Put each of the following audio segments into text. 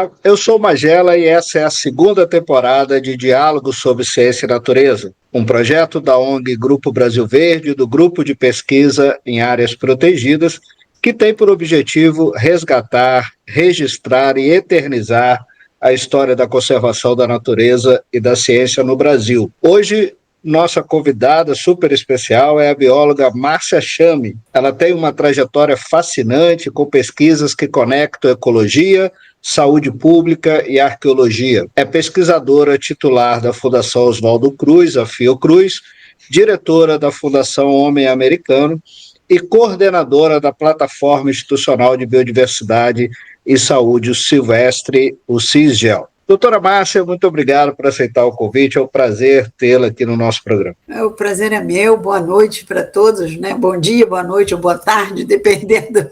Olá, eu sou Magela e essa é a segunda temporada de Diálogos sobre Ciência e Natureza, um projeto da ONG Grupo Brasil Verde, do Grupo de Pesquisa em Áreas Protegidas, que tem por objetivo resgatar, registrar e eternizar a história da conservação da natureza e da ciência no Brasil. Hoje, nossa convidada super especial é a bióloga Márcia Chame. Ela tem uma trajetória fascinante com pesquisas que conectam ecologia, saúde pública e arqueologia. É pesquisadora titular da Fundação Oswaldo Cruz, a Fiocruz, diretora da Fundação Homem Americano e coordenadora da Plataforma Institucional de Biodiversidade e Saúde Silvestre, o CISGEL. Doutora Márcia, muito obrigado por aceitar o convite, é um prazer tê-la aqui no nosso programa. O prazer é meu, boa noite para todos, né? Bom dia, boa noite ou boa tarde, dependendo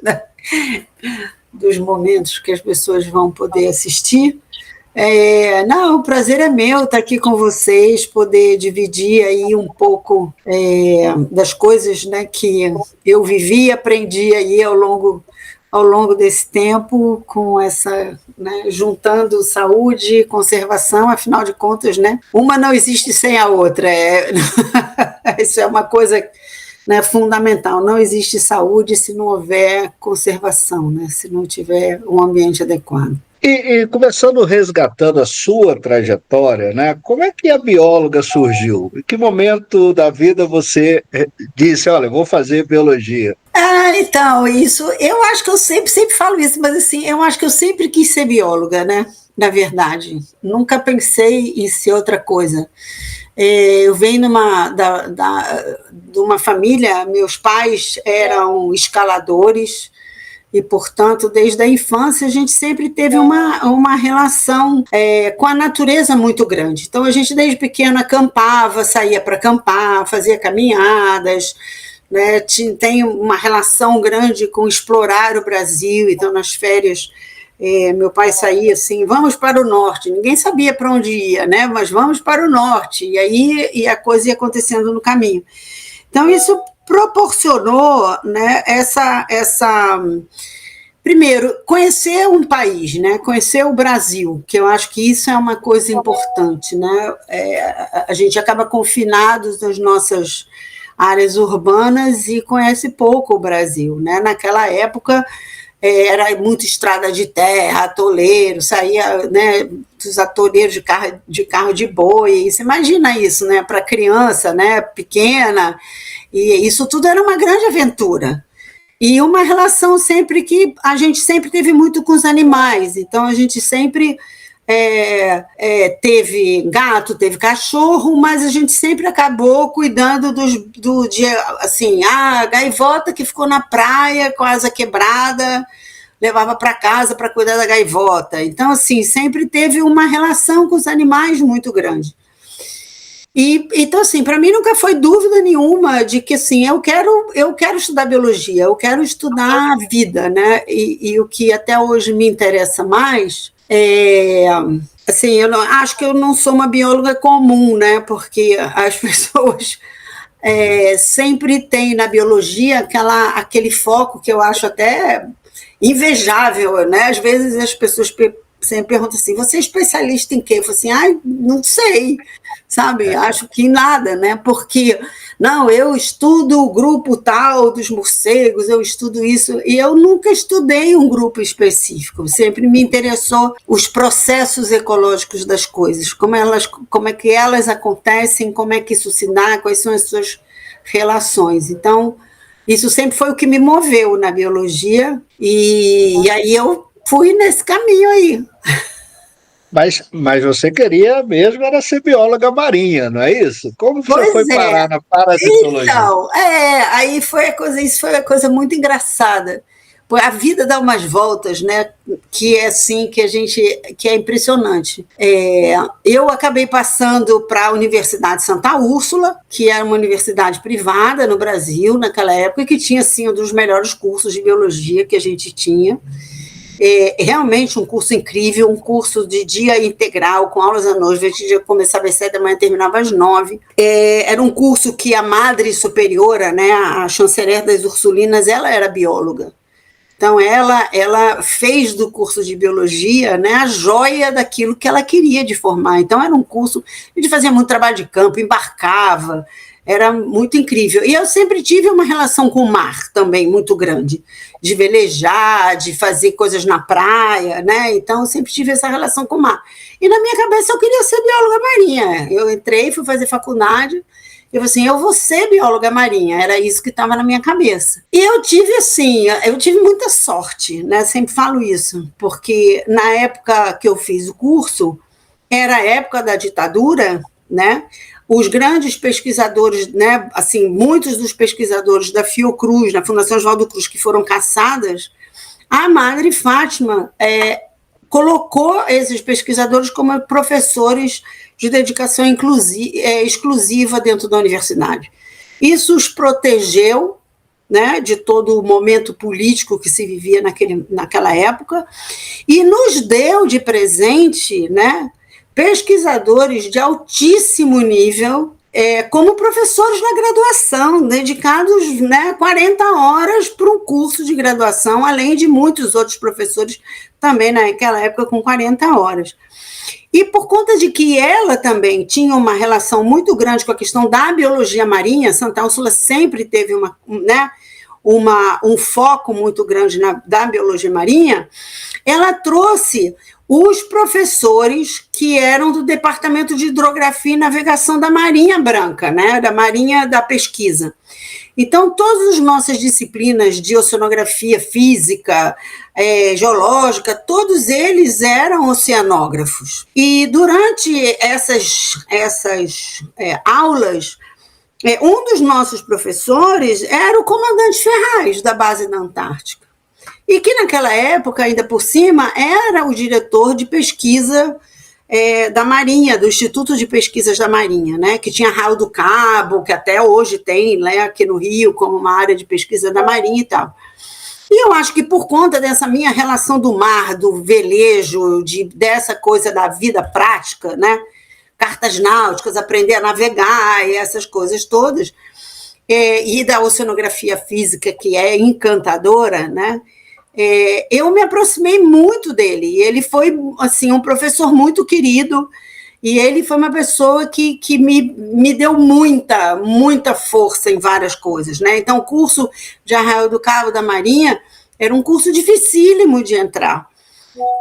dos momentos que as pessoas vão poder assistir. O prazer é meu estar aqui com vocês, poder dividir aí um pouco das coisas, né, que eu vivi e aprendi aí ao longo desse tempo, com essa, né, juntando saúde e conservação, afinal de contas, né, uma não existe sem a outra, isso é uma coisa, né, fundamental, não existe saúde se não houver conservação, né, se não tiver um ambiente adequado. E começando resgatando a sua trajetória, né? Como é que a bióloga surgiu? Em que momento da vida você disse, olha, vou fazer biologia? Então, isso, eu acho que eu sempre falo isso, mas assim, eu acho que eu sempre quis ser bióloga, né? Na verdade, nunca pensei em ser outra coisa. Eu venho de uma família, meus pais eram escaladores, e, portanto, desde a infância, a gente sempre teve uma relação com a natureza muito grande. Então, a gente, desde pequena, acampava, saía para acampar, fazia caminhadas, né? Tem uma relação grande com explorar o Brasil. Então, nas férias, meu pai saía assim, vamos para o norte. Ninguém sabia para onde ia, né? Mas vamos para o norte. E aí a coisa ia acontecendo no caminho. Então, isso proporcionou, né, primeiro, conhecer um país, né, conhecer o Brasil, que eu acho que isso é uma coisa importante, né, a gente acaba confinado nas nossas áreas urbanas e conhece pouco o Brasil, né, naquela época era muito estrada de terra, atoleiro, saía, né, dos atoleiros de carro de boi, você imagina isso, né, para criança, né, pequena. E isso tudo era uma grande aventura. E uma relação sempre que a gente sempre teve muito com os animais. Então, a gente sempre teve gato, teve cachorro, mas a gente sempre acabou cuidando do dia, assim, a gaivota que ficou na praia com a asa quebrada, levava para casa para cuidar da gaivota. Então, assim, sempre teve uma relação com os animais muito grande. Então, assim, para mim nunca foi dúvida nenhuma de que, assim, eu quero estudar biologia, eu quero estudar a vida, né? E o que até hoje me interessa mais assim, acho que eu não sou uma bióloga comum, né? Porque as pessoas sempre têm na biologia aquele foco que eu acho até invejável, né? Às vezes as pessoas sempre perguntam assim, você é especialista em quê? Eu falo assim, não sei, sabe? Acho que nada, né? Porque, não, eu estudo o grupo tal dos morcegos, eu estudo isso, e eu nunca estudei um grupo específico, sempre me interessou os processos ecológicos das coisas, como é que elas acontecem, como é que isso se dá, quais são as suas relações. Então, isso sempre foi o que me moveu na biologia, e aí eu fui nesse caminho aí. Mas você queria mesmo era ser bióloga marinha, não é isso? Como você foi parar na parasitologia? Então, isso foi uma coisa muito engraçada. A vida dá umas voltas, né? Que é assim, que é impressionante. Eu acabei passando para a Universidade Santa Úrsula, que era uma universidade privada no Brasil naquela época, que tinha assim, um dos melhores cursos de biologia que a gente tinha. Realmente um curso incrível, um curso de dia integral, com aulas à noite, a gente começava às 7 da manhã e terminava às 9. Era um curso que a madre superiora, né, a chanceler das Ursulinas, ela era bióloga. Então, ela fez do curso de biologia, né, a joia daquilo que ela queria de formar. Então, era um curso, a gente fazia muito trabalho de campo, embarcava, era muito incrível. E eu sempre tive uma relação com o mar também muito grande, de velejar, de fazer coisas na praia, né? Então, eu sempre tive essa relação com o mar. E na minha cabeça eu queria ser bióloga marinha. Eu entrei, fui fazer faculdade, eu falei assim, eu vou ser bióloga marinha, era isso que estava na minha cabeça. E eu tive muita sorte, né? Sempre falo isso, porque na época que eu fiz o curso, era a época da ditadura, né? Os grandes pesquisadores, né? Assim, muitos dos pesquisadores da Fiocruz, na Fundação Oswaldo Cruz, que foram caçadas, a Madre Fátima colocou esses pesquisadores como professores de dedicação exclusiva dentro da universidade. Isso os protegeu, né, de todo o momento político que se vivia naquela época, e nos deu de presente, né, pesquisadores de altíssimo nível, como professores na graduação, dedicados, né, 40 horas para um curso de graduação, além de muitos outros professores também naquela época com 40 horas. E por conta de que ela também tinha uma relação muito grande com a questão da biologia marinha, Santa Úrsula sempre teve um foco muito grande da biologia marinha, ela trouxe os professores que eram do Departamento de Hidrografia e Navegação da Marinha Branca, né, da Marinha da Pesquisa. Então, todas as nossas disciplinas de oceanografia física, geológica, todos eles eram oceanógrafos. E durante essas aulas, um dos nossos professores era o comandante Ferraz, da base da Antártica. E que naquela época, ainda por cima, era o diretor de pesquisa da Marinha, do Instituto de Pesquisas da Marinha, né, que tinha Arraial do Cabo, que até hoje tem, né, aqui no Rio, como uma área de pesquisa da Marinha e tal. E eu acho que por conta dessa minha relação do mar, do velejo, dessa coisa da vida prática, né, cartas náuticas, aprender a navegar e essas coisas todas, e da oceanografia física, que é encantadora, né, eu me aproximei muito dele, e ele foi assim, um professor muito querido, e ele foi uma pessoa que me deu muita força em várias coisas, né? Então, o curso de Arraial do Cabo da Marinha era um curso dificílimo de entrar.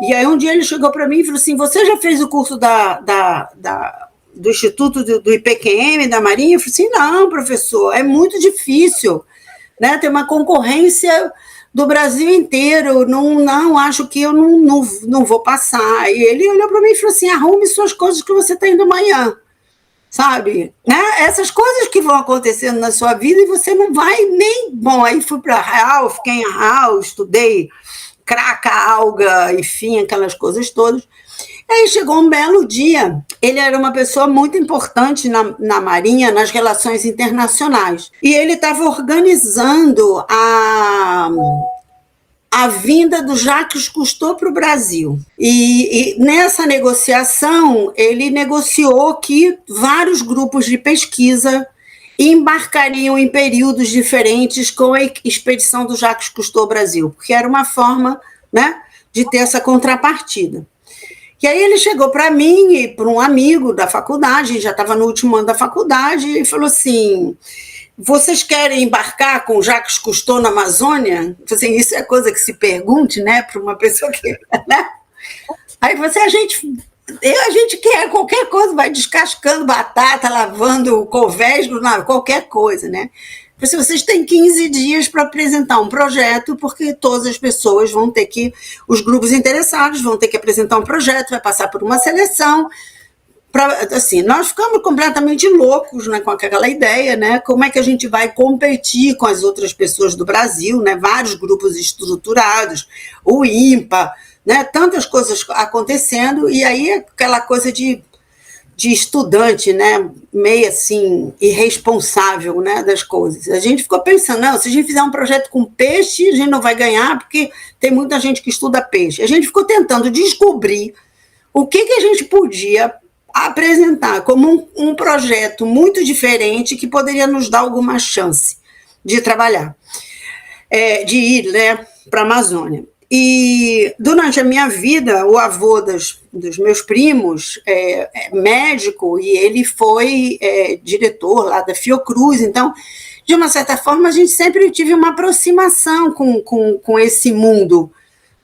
E aí um dia ele chegou para mim e falou assim, você já fez o curso do Instituto do IPQM da Marinha? Eu falei assim, não, professor, é muito difícil, né? Tem uma concorrência do Brasil inteiro, não acho que eu não vou passar. E ele olhou para mim e falou assim, arrume suas coisas que você está indo amanhã, sabe? Né? Essas coisas que vão acontecendo na sua vida e você não vai nem... Bom, aí fui para Arraial, fiquei em Arraial, estudei craca, alga, enfim, aquelas coisas todas. Aí chegou um belo dia, ele era uma pessoa muito importante na Marinha, nas relações internacionais, e ele estava organizando a vinda do Jacques Cousteau para o Brasil. E nessa negociação, ele negociou que vários grupos de pesquisa embarcariam em períodos diferentes com a expedição do Jacques Cousteau ao Brasil, porque era uma forma, né, de ter essa contrapartida. E aí ele chegou para mim e para um amigo da faculdade, já estava no último ano da faculdade, e falou assim, vocês querem embarcar com Jacques Cousteau na Amazônia? Assim, isso é coisa que se pergunte, né, para uma pessoa que... Né? Aí você, a gente quer qualquer coisa, vai descascando batata, lavando covés, qualquer coisa, né? Vocês têm 15 dias para apresentar um projeto, porque todas as pessoas vão ter que, os grupos interessados vão ter que apresentar um projeto, vai passar por uma seleção. Assim, nós ficamos completamente loucos, né, com aquela ideia, né? Como é que a gente vai competir com as outras pessoas do Brasil, né? Vários grupos estruturados, o INPA, né? Tantas coisas acontecendo, e aí aquela coisa de estudante, né, meio assim, irresponsável, né, das coisas. A gente ficou pensando, não, se a gente fizer um projeto com peixe, a gente não vai ganhar, porque tem muita gente que estuda peixe. A gente ficou tentando descobrir o que a gente podia apresentar como um projeto muito diferente que poderia nos dar alguma chance de trabalhar, de ir, né, para a Amazônia. E durante a minha vida, o avô dos meus primos é médico e ele foi diretor lá da Fiocruz. Então, de uma certa forma, a gente sempre tive uma aproximação com esse mundo,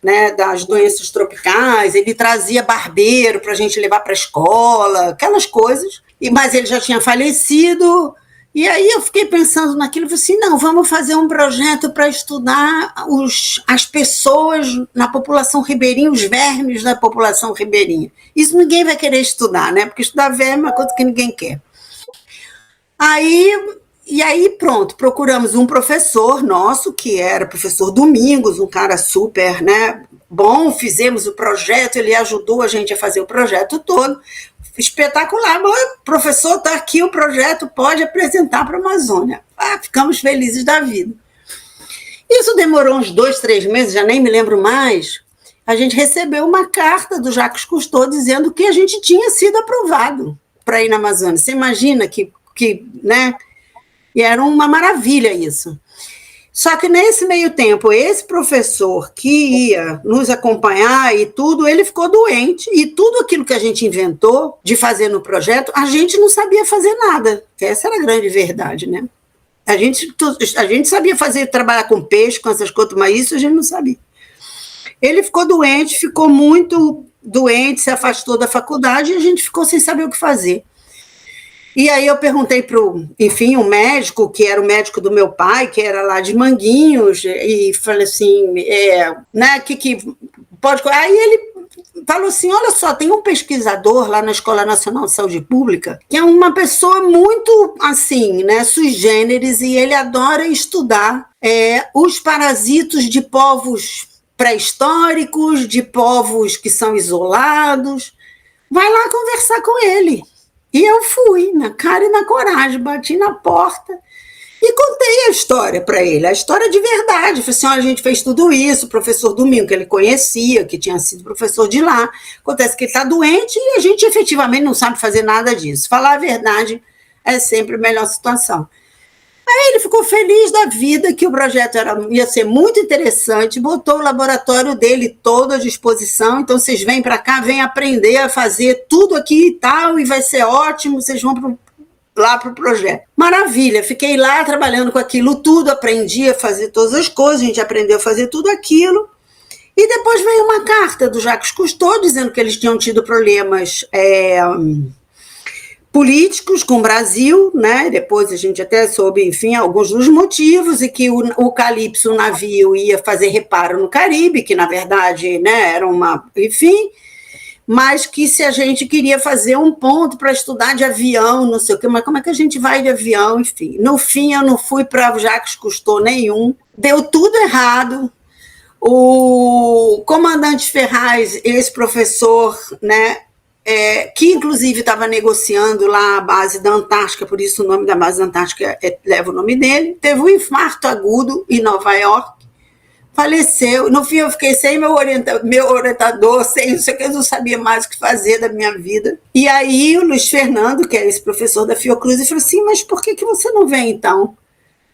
né, das doenças tropicais. Ele trazia barbeiro para a gente levar para a escola, aquelas coisas. Mas ele já tinha falecido. E aí eu fiquei pensando naquilo e falei assim, não, vamos fazer um projeto para estudar as pessoas na população ribeirinha, os vermes da população ribeirinha. Isso ninguém vai querer estudar, né? Porque estudar verme é uma coisa que ninguém quer. E aí, pronto, procuramos um professor nosso, que era o professor Domingos, um cara super, né, bom, fizemos o projeto, ele ajudou a gente a fazer o projeto todo, espetacular, mas professor, está aqui o projeto, pode apresentar para a Amazônia. Ficamos felizes da vida. Isso demorou uns 2, 3 meses, já nem me lembro mais. A gente recebeu uma carta do Jacques Cousteau dizendo que a gente tinha sido aprovado para ir na Amazônia. Você imagina que né? E era uma maravilha isso. Só que nesse meio tempo, esse professor que ia nos acompanhar e tudo, ele ficou doente, e tudo aquilo que a gente inventou de fazer no projeto, a gente não sabia fazer nada. Essa era a grande verdade, né? A gente sabia trabalhar com peixe, com essas coisas, mas isso a gente não sabia. Ele ficou doente, ficou muito doente, se afastou da faculdade e a gente ficou sem saber o que fazer. E aí eu perguntei para um médico, que era o médico do meu pai, que era lá de Manguinhos, e falei assim, né, que pode... Aí ele falou assim, olha só, tem um pesquisador lá na Escola Nacional de Saúde Pública, que é uma pessoa muito, assim, né, sui generis, e ele adora estudar os parasitos de povos pré-históricos, de povos que são isolados. Vai lá conversar com ele. E eu fui, na cara e na coragem, bati na porta e contei a história para ele, a história de verdade. Falei assim, olha, a gente fez tudo isso, o professor Domingo, que ele conhecia, que tinha sido professor de lá, acontece que ele está doente e a gente efetivamente não sabe fazer nada disso. Falar a verdade é sempre a melhor situação. Aí ele ficou feliz da vida, que o projeto ia ser muito interessante, botou o laboratório dele todo à disposição, então vocês vêm para cá, vêm aprender a fazer tudo aqui e tal, e vai ser ótimo, vocês vão lá para o projeto. Maravilha, fiquei lá trabalhando com aquilo tudo, aprendi a fazer todas as coisas, a gente aprendeu a fazer tudo aquilo, e depois veio uma carta do Jacques Cousteau, dizendo que eles tinham tido problemas... políticos com o Brasil, né? Depois a gente até soube, enfim, alguns dos motivos, e que o Calypso, o navio, ia fazer reparo no Caribe, que na verdade, né, era enfim, mas que se a gente queria fazer um ponto para estudar de avião, não sei o quê, mas como é que a gente vai de avião, enfim. No fim, eu não fui para Jacques Cousteau nenhum, deu tudo errado. O comandante Ferraz, esse professor, né, que inclusive estava negociando lá a base da Antártica, por isso o nome da base da Antártica leva o nome dele, teve um infarto agudo em Nova York, faleceu. No fim eu fiquei sem meu orientador, sem não sei o que, eu não sabia mais o que fazer da minha vida. E aí o Luiz Fernando, que é esse professor da Fiocruz, falou assim, mas por que você não vem então?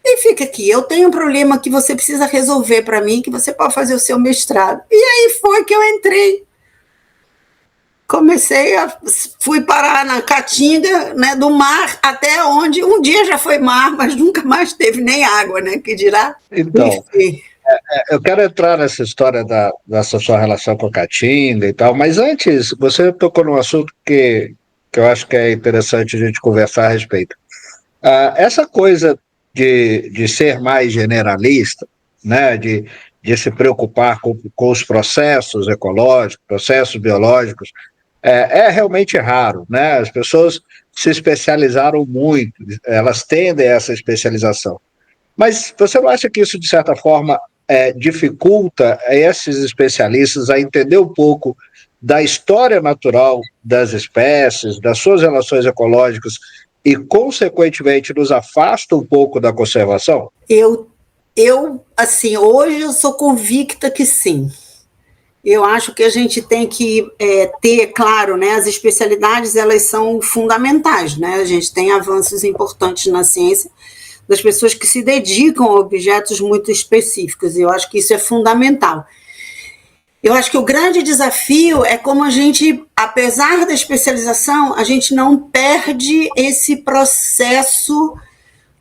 E fica aqui, eu tenho um problema que você precisa resolver para mim, que você pode fazer o seu mestrado. E aí foi que eu entrei. Fui parar na Caatinga, né, do mar, até onde um dia já foi mar, mas nunca mais teve nem água, né, que dirá. Então, eu quero entrar nessa história dessa sua relação com a Caatinga e tal, mas antes, você tocou num assunto que eu acho que é interessante a gente conversar a respeito. Essa coisa de ser mais generalista, né, de se preocupar com os processos ecológicos, processos biológicos, é realmente raro, né? As pessoas se especializaram muito, elas tendem a essa especialização. Mas você não acha que isso, de certa forma, dificulta esses especialistas a entender um pouco da história natural das espécies, das suas relações ecológicas e, consequentemente, nos afasta um pouco da conservação? Assim, hoje eu sou convicta que sim. Eu acho que a gente tem que ter, claro, né, as especialidades, elas são fundamentais, né? A gente tem avanços importantes na ciência, das pessoas que se dedicam a objetos muito específicos, e eu acho que isso é fundamental. Eu acho que o grande desafio é como a gente, apesar da especialização, a gente não perde esse processo,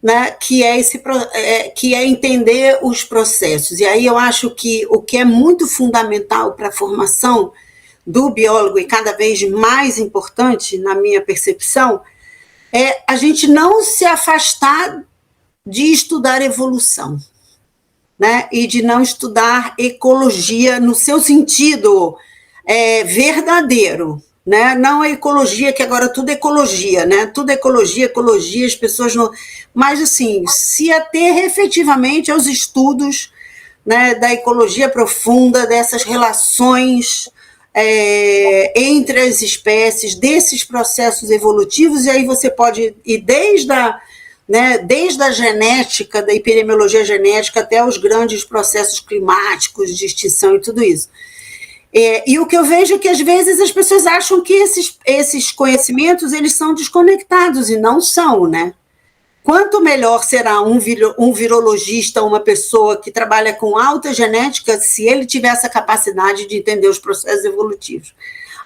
né, que é entender os processos. E aí eu acho que o que é muito fundamental para a formação do biólogo, e cada vez mais importante, na minha percepção, é a gente não se afastar de estudar evolução, né, e de não estudar ecologia no seu sentido verdadeiro, né? Não a ecologia, que agora tudo é ecologia, né? Tudo é ecologia, as pessoas não... Mas, assim, se ater efetivamente aos estudos, né, da ecologia profunda, dessas relações entre as espécies, desses processos evolutivos, e aí você pode ir desde a genética, da epidemiologia genética, até os grandes processos climáticos de extinção e tudo isso. E o que eu vejo é que, às vezes, as pessoas acham que esses conhecimentos eles são desconectados, e não são, né? Quanto melhor será um virologista, uma pessoa que trabalha com alta genética, se ele tiver essa capacidade de entender os processos evolutivos.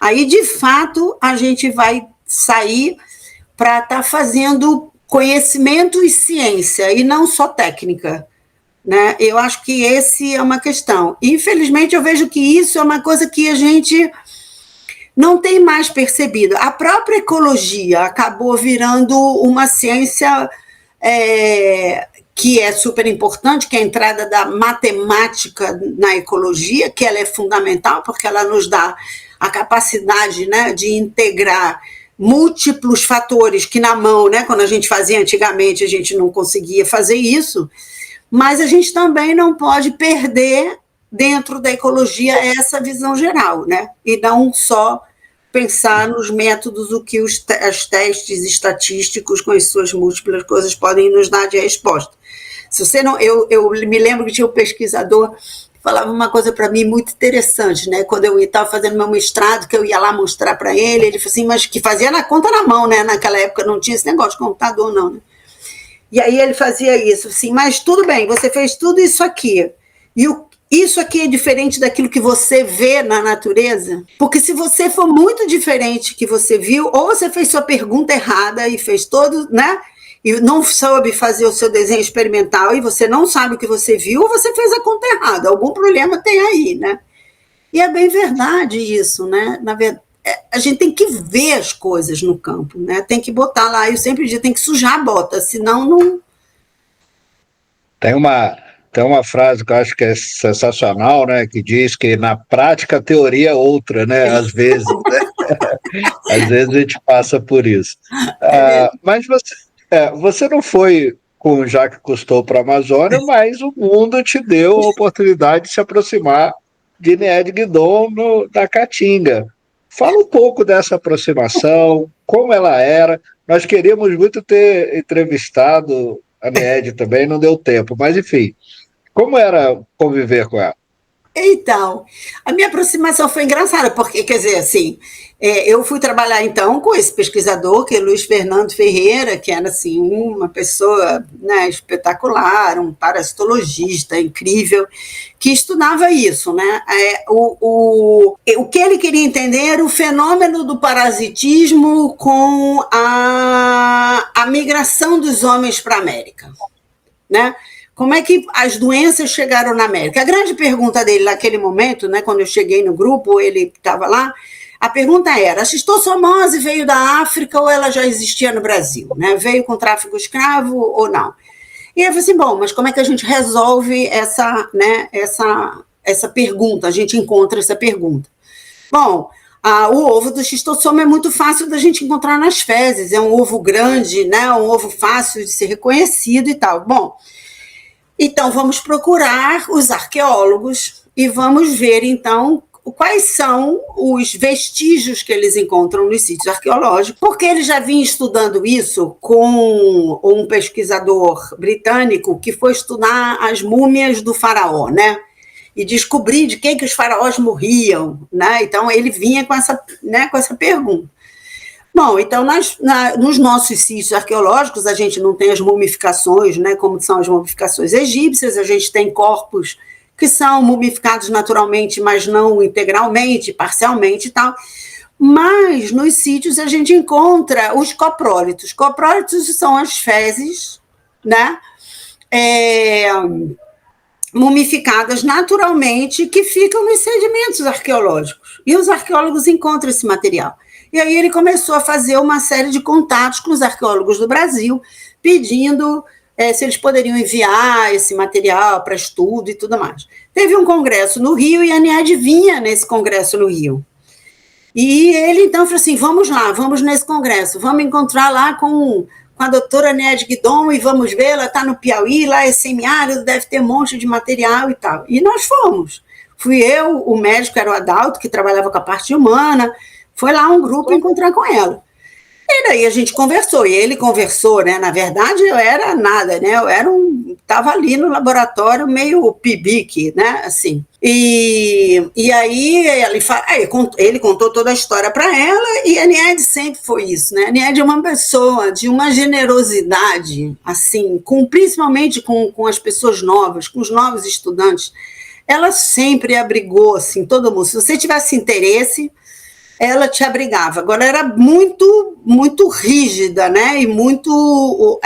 Aí, de fato, a gente vai sair para estar fazendo conhecimento e ciência, e não só técnica, né? Eu acho que esse é uma questão. Infelizmente, eu vejo que isso é uma coisa que a gente não tem mais percebido. A própria ecologia acabou virando uma ciência que é super importante, que é a entrada da matemática na ecologia, que ela é fundamental, porque ela nos dá a capacidade, né, de integrar múltiplos fatores que na mão, né, quando a gente fazia antigamente, a gente não conseguia fazer isso, mas a gente também não pode perder dentro da ecologia essa visão geral, né, e não só pensar nos métodos, o que os testes estatísticos com as suas múltiplas coisas podem nos dar de resposta. Se você não, eu me lembro que tinha um pesquisador que falava uma coisa para mim muito interessante, né? Quando eu estava fazendo meu mestrado, que eu ia lá mostrar para ele falou assim, mas que fazia na conta na mão, né? Naquela época não tinha esse negócio de computador, não, né? E aí ele fazia isso, assim, mas tudo bem, você fez tudo isso aqui, e isso aqui é diferente daquilo que você vê na natureza? Porque se você for muito diferente que você viu, ou você fez sua pergunta errada e fez todo, né? E não soube fazer o seu desenho experimental e você não sabe o que você viu, ou você fez a conta errada. Algum problema tem aí, né? E é bem verdade isso, né? Na verdade, a gente tem que ver as coisas no campo, né? Tem que botar lá, eu sempre digo, tem que sujar a bota, senão não... Tem uma frase que eu acho que é sensacional, né? Que diz que na prática a teoria é outra, né? Às vezes, né? Às vezes a gente passa por isso. Mas você não foi com o Jacques Cousteau para a Amazônia, mas o mundo te deu a oportunidade de se aproximar de Nied Guidon na Caatinga. Fala um pouco dessa aproximação, como ela era. Nós queríamos muito ter entrevistado a Nied também, não deu tempo, mas enfim. Como era conviver com ela? Então, a minha aproximação foi engraçada, porque, quer dizer, assim, eu fui trabalhar, então, com esse pesquisador, que é Luiz Fernando Ferreira, que era, assim, uma pessoa, né, espetacular, um parasitologista incrível, que estudava isso, né? O que ele queria entender era o fenômeno do parasitismo com a migração dos homens para a América, né? Como é que as doenças chegaram na América? A grande pergunta dele naquele momento, né, quando eu cheguei no grupo, ele estava lá, a pergunta era, a xistossomose veio da África ou ela já existia no Brasil? Né? Veio com tráfico escravo ou não? E eu falei assim, bom, mas como é que a gente resolve essa pergunta? A gente encontra essa pergunta. Bom, o ovo do xistossoma é muito fácil da gente encontrar nas fezes, é um ovo grande, né, um ovo fácil de ser reconhecido e tal. Bom, então, vamos procurar os arqueólogos e vamos ver, então, quais são os vestígios que eles encontram nos sítios arqueológicos, porque eles já vinham estudando isso com um pesquisador britânico que foi estudar as múmias do faraó, né? E descobrir de quem que os faraós morriam, né? Então, ele vinha com essa pergunta. Bom, então, nos nossos sítios arqueológicos, a gente não tem as mumificações, né, como são as mumificações egípcias, a gente tem corpos que são mumificados naturalmente, mas não integralmente, parcialmente e tal. Mas nos sítios a gente encontra os coprólitos. Coprólitos são as fezes, né, mumificadas naturalmente, que ficam nos sedimentos arqueológicos. E os arqueólogos encontram esse material. E aí ele começou a fazer uma série de contatos com os arqueólogos do Brasil, pedindo se eles poderiam enviar esse material para estudo e tudo mais. Teve um congresso no Rio e a Nied vinha nesse congresso no Rio. E ele, então, falou assim, vamos lá, vamos nesse congresso, vamos encontrar lá com a doutora Nied Guidon e vamos ver, ela está no Piauí, lá é semiárido, deve ter um monte de material e tal. E nós fomos. Fui eu, o médico era o Adalto, que trabalhava com a parte humana, foi lá um grupo encontrar com ela. E daí a gente conversou, e ele conversou, né? Na verdade, eu era nada, né? Estava ali no laboratório meio pibique, né? Assim. E aí ele contou toda a história para ela, e a Nied sempre foi isso, né? A Nied é uma pessoa de uma generosidade, assim, principalmente com as pessoas novas, com os novos estudantes. Ela sempre abrigou, assim, todo mundo. Se você tivesse interesse, ela te abrigava. Agora, era muito, muito rígida, né? E muito,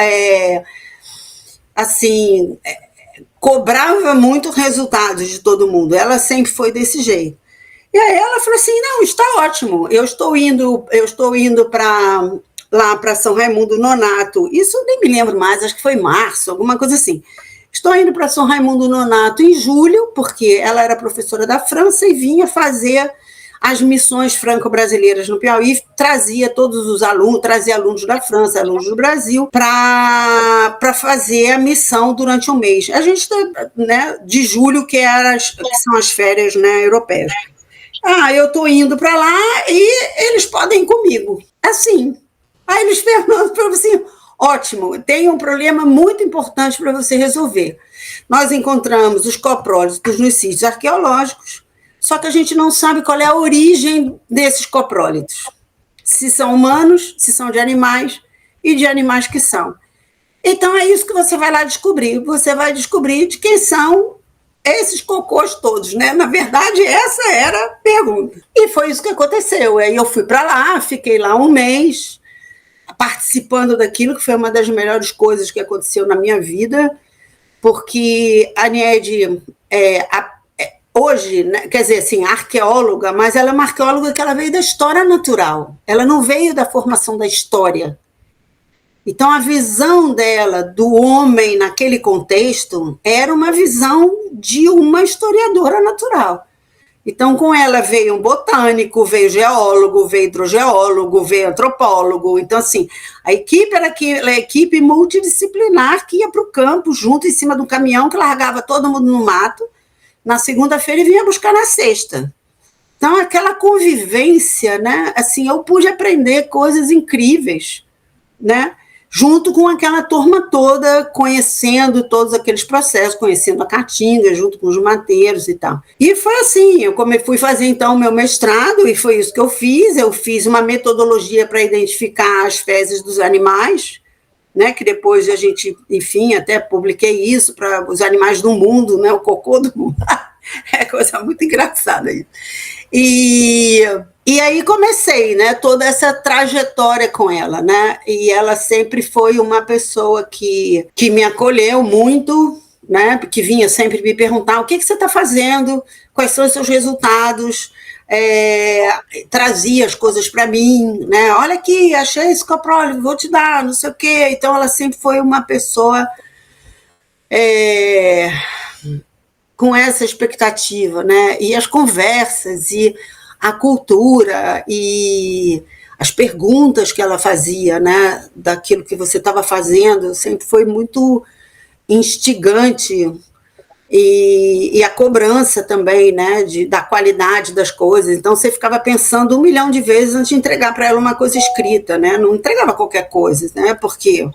assim, cobrava muito resultados de todo mundo. Ela sempre foi desse jeito. E aí ela falou assim, não, está ótimo. Eu estou indo lá para São Raimundo Nonato. Isso eu nem me lembro mais, acho que foi março, alguma coisa assim. Estou indo para São Raimundo Nonato em julho, porque ela era professora da França e vinha fazer as missões franco-brasileiras no Piauí, trazia todos os alunos, trazia alunos da França, alunos do Brasil, para fazer a missão durante um mês. A gente, né, de julho, que são as férias, né, europeias. Eu estou indo para lá e eles podem ir comigo. Assim. Aí eles perguntam para você, ótimo, tem um problema muito importante para você resolver. Nós encontramos os coprólitos nos sítios arqueológicos, só que a gente não sabe qual é a origem desses coprólitos. Se são humanos, se são de animais e de animais que são. Então é isso que você vai lá descobrir. Você vai descobrir de quem são esses cocôs todos, né? Na verdade, essa era a pergunta. E foi isso que aconteceu. Aí eu fui para lá, fiquei lá um mês, participando daquilo, que foi uma das melhores coisas que aconteceu na minha vida, porque a Nied hoje, né, quer dizer, assim, arqueóloga, mas ela é uma arqueóloga que ela veio da história natural. Ela não veio da formação da história. Então, a visão dela do homem naquele contexto era uma visão de uma historiadora natural. Então, com ela veio um botânico, veio geólogo, veio hidrogeólogo, veio antropólogo. Então, assim, a equipe era a equipe multidisciplinar que ia para o campo, junto em cima de um caminhão que largava todo mundo no mato, na segunda-feira e vinha buscar na sexta. Então, aquela convivência, né? Assim, eu pude aprender coisas incríveis, né? Junto com aquela turma toda, conhecendo todos aqueles processos, conhecendo a Caatinga, junto com os mateiros e tal. E foi assim, eu fui fazer, então, o meu mestrado, e foi isso que eu fiz. Eu fiz uma metodologia para identificar as fezes dos animais, né, que depois a gente, enfim, até publiquei isso para os animais do mundo, né, o cocô do mundo. É coisa muito engraçada isso. E aí comecei, né, toda essa trajetória com ela, né, e ela sempre foi uma pessoa que me acolheu muito, né, que vinha sempre me perguntar o que você está fazendo, quais são os seus resultados, trazia as coisas para mim, né, olha aqui, achei esse coprólito, vou te dar, não sei o quê. Então ela sempre foi uma pessoa com essa expectativa, né, e as conversas, e a cultura, e as perguntas que ela fazia, né, daquilo que você estava fazendo, sempre foi muito instigante, e a cobrança também, né, da qualidade das coisas. Então você ficava pensando 1 milhão de vezes antes de entregar para ela uma coisa escrita, né, não entregava qualquer coisa, né, porque,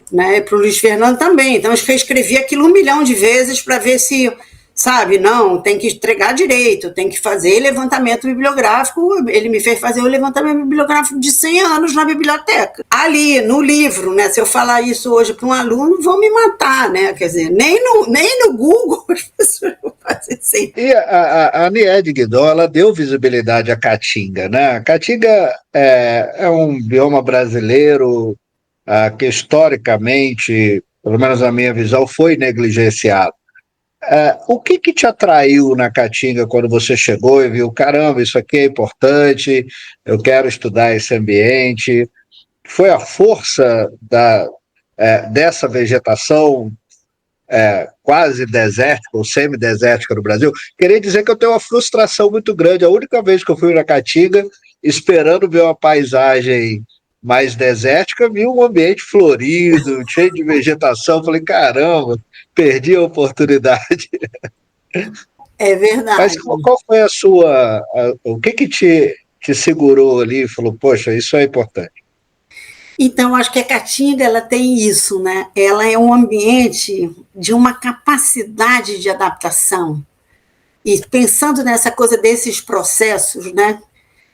né, para o Luiz Fernando também. Então eu escrevi aquilo 1 milhão de vezes para ver se sabe? Não, tem que entregar direito, tem que fazer levantamento bibliográfico. Ele me fez fazer o levantamento bibliográfico de 100 anos na biblioteca. Ali, no livro, né? Se eu falar isso hoje para um aluno, vão me matar, né? Quer dizer, nem no Google as pessoas vão fazer assim. E a Niede Guidon, ela deu visibilidade à Caatinga, né? A Caatinga é um bioma brasileiro que historicamente, pelo menos na minha visão, foi negligenciado. O que te atraiu na Caatinga quando você chegou e viu, caramba, isso aqui é importante, eu quero estudar esse ambiente? Foi a força dessa vegetação quase desértica ou semidesértica no Brasil? Queria dizer que eu tenho uma frustração muito grande. A única vez que eu fui na Caatinga, esperando ver uma paisagem mais desértica, vi um ambiente florido, cheio de vegetação. Falei, caramba, perdi a oportunidade. É verdade. Mas qual foi o que te segurou ali e falou, poxa, isso é importante? Então, acho que a Caatinga, ela tem isso, né? Ela é um ambiente de uma capacidade de adaptação. E pensando nessa coisa desses processos, né?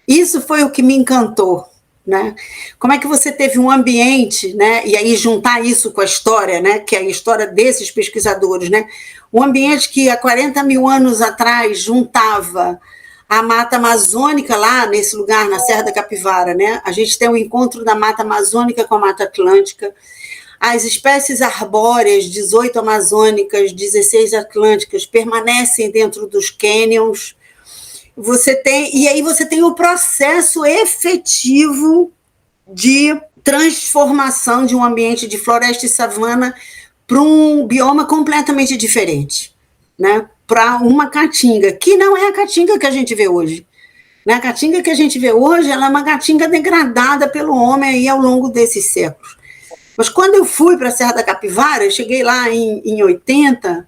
Isso foi o que me encantou, né? Como é que você teve um ambiente, né? E aí juntar isso com a história, né? Que é a história desses pesquisadores, né? Um ambiente que há 40 mil anos atrás juntava a Mata Amazônica lá nesse lugar, na Serra da Capivara, né? A gente tem o encontro da Mata Amazônica com a Mata Atlântica, as espécies arbóreas, 18 amazônicas, 16 atlânticas, permanecem dentro dos cânions. E aí você tem o processo efetivo de transformação de um ambiente de floresta e savana para um bioma completamente diferente, né? Para uma caatinga, que não é a caatinga que a gente vê hoje. A caatinga que a gente vê hoje, ela é uma caatinga degradada pelo homem aí ao longo desses séculos. Mas quando eu fui para a Serra da Capivara, eu cheguei lá em 80,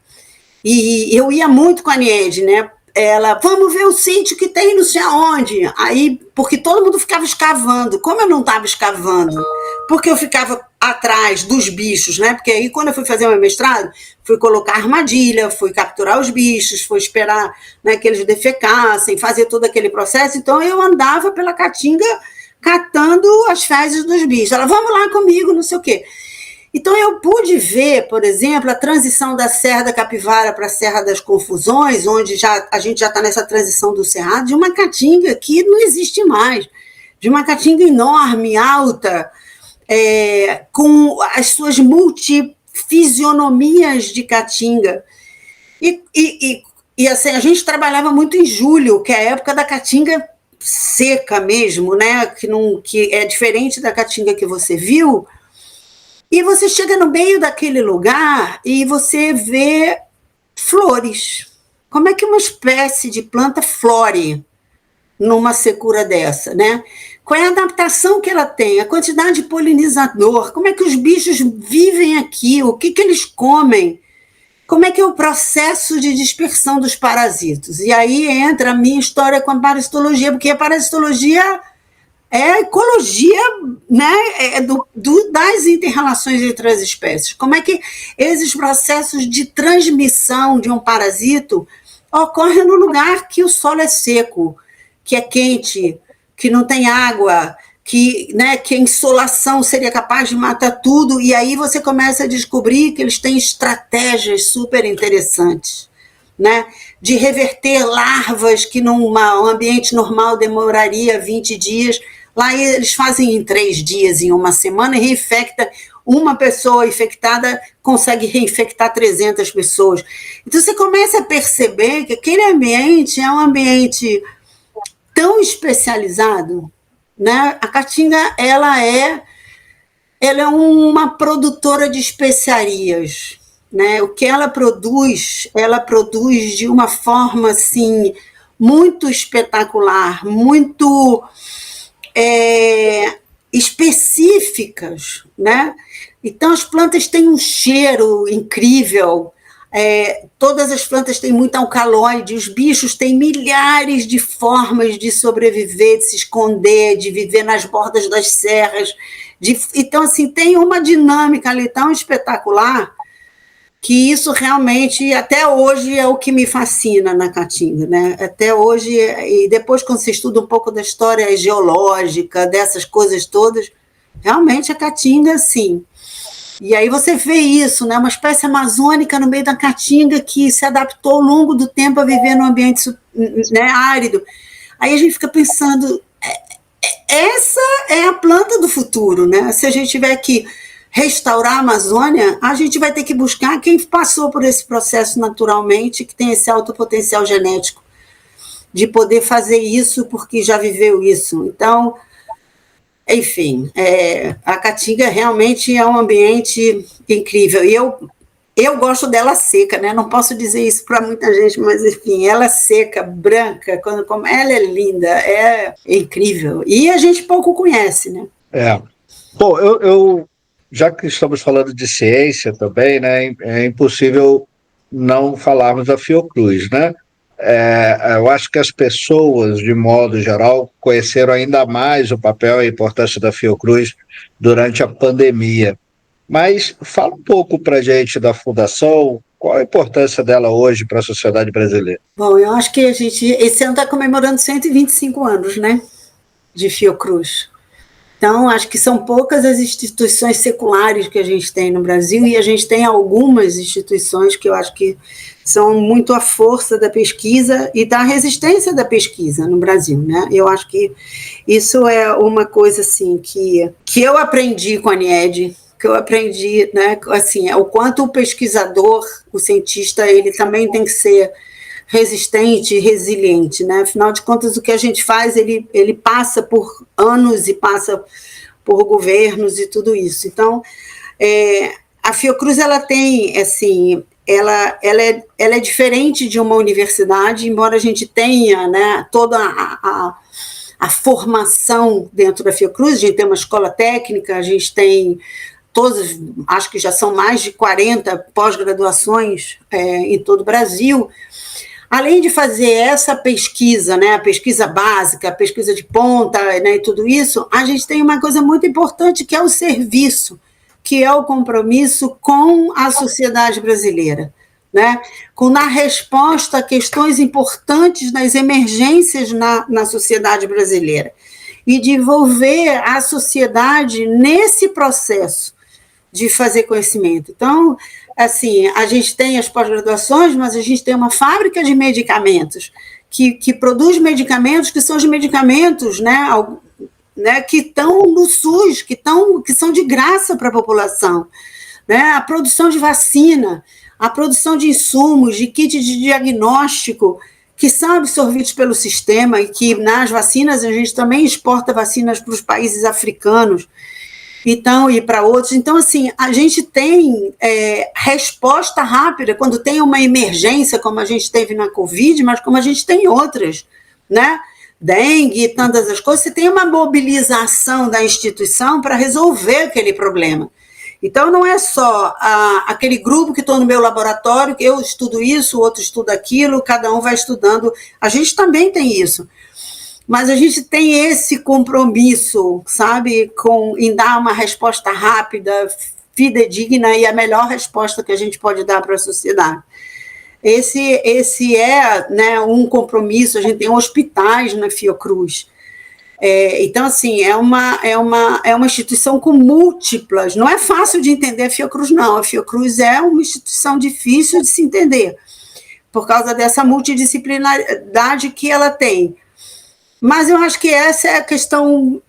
e eu ia muito com a Niede, né? Ela, vamos ver o sítio que tem não sei aonde. Aí, porque todo mundo ficava escavando. Como eu não estava escavando? Porque eu ficava atrás dos bichos, né? Porque aí, quando eu fui fazer o meu mestrado, fui colocar armadilha, fui capturar os bichos, fui esperar, né, que eles defecassem, fazer todo aquele processo. Então, eu andava pela Caatinga catando as fezes dos bichos. Ela, vamos lá comigo, não sei o quê. Então, eu pude ver, por exemplo, a transição da Serra da Capivara para a Serra das Confusões, onde a gente já está nessa transição do Cerrado, de uma caatinga que não existe mais, de uma caatinga enorme, alta, com as suas multifisionomias de caatinga. E assim, a gente trabalhava muito em julho, que é a época da caatinga seca mesmo, né? Que é diferente da caatinga que você viu. E você chega no meio daquele lugar e você vê flores. Como é que uma espécie de planta flore numa secura dessa, né? Qual é a adaptação que ela tem, a quantidade de polinizador, como é que os bichos vivem aqui, o que eles comem, como é que é o processo de dispersão dos parasitos. E aí entra a minha história com a parasitologia, porque a parasitologia é a ecologia, né, das inter-relações entre as espécies. Como é que esses processos de transmissão de um parasito ocorrem no lugar que o solo é seco, que é quente, que não tem água, que a insolação seria capaz de matar tudo, e aí você começa a descobrir que eles têm estratégias super interessantes, né, de reverter larvas que num ambiente normal demoraria 20 dias, lá eles fazem em 3 dias, em uma semana, e reinfecta. Uma pessoa infectada consegue reinfectar 300 pessoas. Então você começa a perceber que aquele ambiente é um ambiente tão especializado, né? A Caatinga, ela é uma produtora de especiarias, né? O que ela produz de uma forma assim muito espetacular, muito específicas, né? Então as plantas têm um cheiro incrível. Todas as plantas têm muito alcaloide, os bichos têm milhares de formas de sobreviver, de se esconder, de viver nas bordas das serras. Então, assim, tem uma dinâmica ali tão espetacular que isso realmente, até hoje, é o que me fascina na Caatinga, né? Até hoje, e depois quando você estuda um pouco da história geológica, dessas coisas todas, realmente a Caatinga, sim. E aí você vê isso, né? Uma espécie amazônica no meio da Caatinga que se adaptou ao longo do tempo a viver num ambiente, né, árido. Aí a gente fica pensando, essa é a planta do futuro, né? Se a gente tiver que restaurar a Amazônia, a gente vai ter que buscar quem passou por esse processo naturalmente, que tem esse alto potencial genético de poder fazer isso porque já viveu isso. Então, enfim, a Caatinga realmente é um ambiente incrível. E eu gosto dela seca, né? Não posso dizer isso para muita gente, mas enfim, ela seca, branca, como ela é linda, é incrível. E a gente pouco conhece, né? Bom, eu já que estamos falando de ciência também, né, é impossível não falarmos da Fiocruz, né? Eu acho que as pessoas, de modo geral, conheceram ainda mais o papel e a importância da Fiocruz durante a pandemia. Mas fala um pouco para a gente da Fundação, qual a importância dela hoje para a sociedade brasileira? Bom, eu acho que esse ano está comemorando 125 anos, né, de Fiocruz. Então, acho que são poucas as instituições seculares que a gente tem no Brasil, e a gente tem algumas instituições que eu acho que são muito a força da pesquisa e da resistência da pesquisa no Brasil, né? Eu acho que isso é uma coisa assim que eu aprendi com a Niede, que eu aprendi, né? Assim, o quanto o pesquisador, o cientista, ele também tem que ser resistente e resiliente, né? Afinal de contas, o que a gente faz, ele passa por anos e passa por governos e tudo isso. Então, a Fiocruz, ela tem, assim, ela é diferente de uma universidade, embora a gente tenha, né, toda a formação dentro da Fiocruz. A gente tem uma escola técnica, a gente tem todos, acho que já são mais de 40 pós-graduações em todo o Brasil. Além de fazer essa pesquisa, né, a pesquisa básica, a pesquisa de ponta, né, e tudo isso, a gente tem uma coisa muito importante, que é o serviço, que é o compromisso com a sociedade brasileira, né, na resposta a questões importantes das emergências na sociedade brasileira, e de envolver a sociedade nesse processo de fazer conhecimento. Então, assim, a gente tem as pós-graduações, mas a gente tem uma fábrica de medicamentos que produz medicamentos que são os medicamentos, né, que estão no SUS, que são de graça para a população, né? A produção de vacina, a produção de insumos, de kits de diagnóstico, que são absorvidos pelo sistema, e que nas vacinas a gente também exporta vacinas para os países africanos, então, e para outros. Então, assim, a gente tem resposta rápida quando tem uma emergência, como a gente teve na Covid, mas como a gente tem outras, né? Dengue e tantas as coisas, você tem uma mobilização da instituição para resolver aquele problema. Então, não é só aquele grupo que estou no meu laboratório, que eu estudo isso, o outro estuda aquilo, cada um vai estudando. A gente também tem isso. Mas a gente tem esse compromisso, sabe, em dar uma resposta rápida, fidedigna, e a melhor resposta que a gente pode dar para a sociedade. Esse é, né, um compromisso. A gente tem hospitais na Fiocruz. Então, assim, é uma instituição com múltiplas. Não é fácil de entender a Fiocruz, não. A Fiocruz é uma instituição difícil de se entender, por causa dessa multidisciplinaridade que ela tem. Mas eu acho que essa é a questão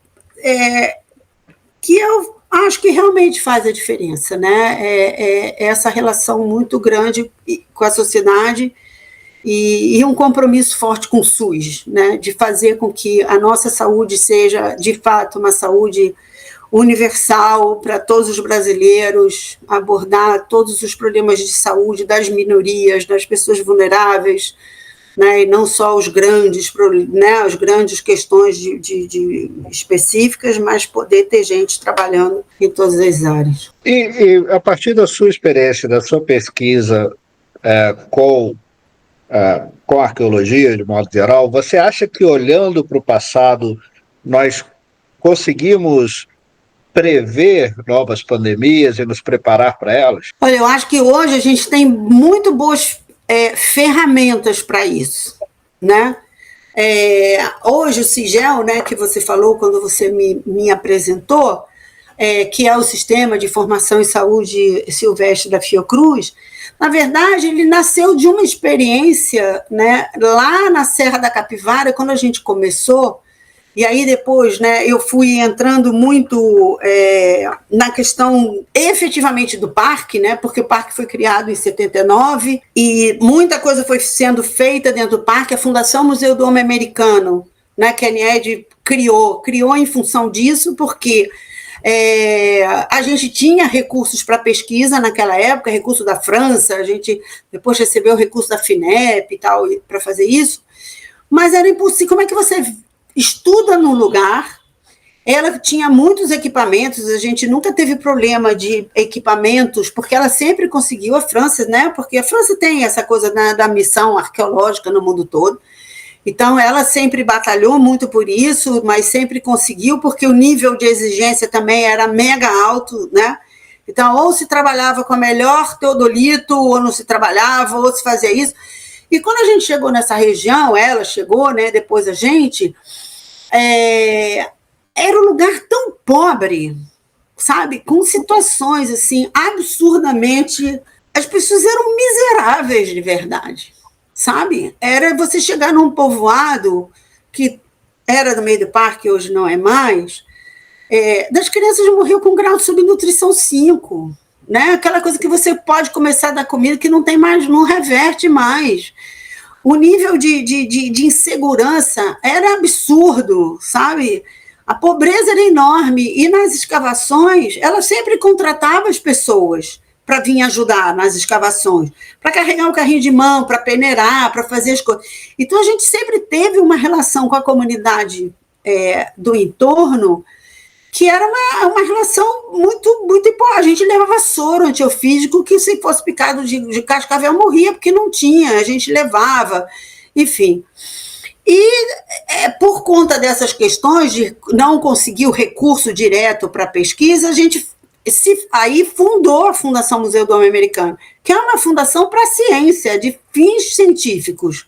que eu acho que realmente faz a diferença, né? Essa relação muito grande com a sociedade e um compromisso forte com o SUS, né? De fazer com que a nossa saúde seja, de fato, uma saúde universal para todos os brasileiros, abordar todos os problemas de saúde das minorias, das pessoas vulneráveis, né, e não só os grandes, né, as grandes questões de específicas, mas poder ter gente trabalhando em todas as áreas. E a partir da sua experiência, da sua pesquisa com a arqueologia, de modo geral, você acha que, olhando para o passado, nós conseguimos prever novas pandemias e nos preparar para elas? Olha, eu acho que hoje a gente tem muito boas ferramentas para isso, né? Hoje o CIGEL, né, que você falou quando você me apresentou, que é o Sistema de Informação em Saúde Silvestre da Fiocruz, na verdade, ele nasceu de uma experiência, né, lá na Serra da Capivara, quando a gente começou. E aí depois, né, eu fui entrando muito na questão efetivamente do parque, né, porque o parque foi criado em 79 e muita coisa foi sendo feita dentro do parque. A Fundação Museu do Homem Americano, né, que a NIED criou em função disso, porque a gente tinha recursos para pesquisa naquela época, recurso da França, a gente depois recebeu o recurso da FINEP e tal, para fazer isso, mas era impossível. Como é que você estuda num lugar? Ela tinha muitos equipamentos, a gente nunca teve problema de equipamentos, porque ela sempre conseguiu, a França, né? Porque a França tem essa coisa da missão arqueológica no mundo todo, então ela sempre batalhou muito por isso, mas sempre conseguiu, porque o nível de exigência também era mega alto, né? Então, ou se trabalhava com a melhor teodolito, ou não se trabalhava, ou se fazia isso. E quando a gente chegou nessa região, ela chegou, né, depois a gente, era um lugar tão pobre, sabe, com situações assim, absurdamente, as pessoas eram miseráveis de verdade, sabe? Era você chegar num povoado que era no meio do parque, hoje não é mais, das crianças morriam com grau de subnutrição 5, né? Aquela coisa que você pode começar a dar comida que não tem mais, não reverte mais. O nível de insegurança era absurdo, sabe? A pobreza era enorme, e nas escavações, ela sempre contratava as pessoas para vir ajudar nas escavações, para carregar o carrinho de mão, para peneirar, para fazer as coisas. Então, a gente sempre teve uma relação com a comunidade do entorno, que era uma relação muito, muito importante. A gente levava soro antiofídico, que se fosse picado de cascavel morria, porque não tinha, a gente levava, enfim. E por conta dessas questões de não conseguir o recurso direto para a pesquisa, a gente aí fundou a Fundação Museu do Homem Americano, que é uma fundação para a ciência, de fins científicos,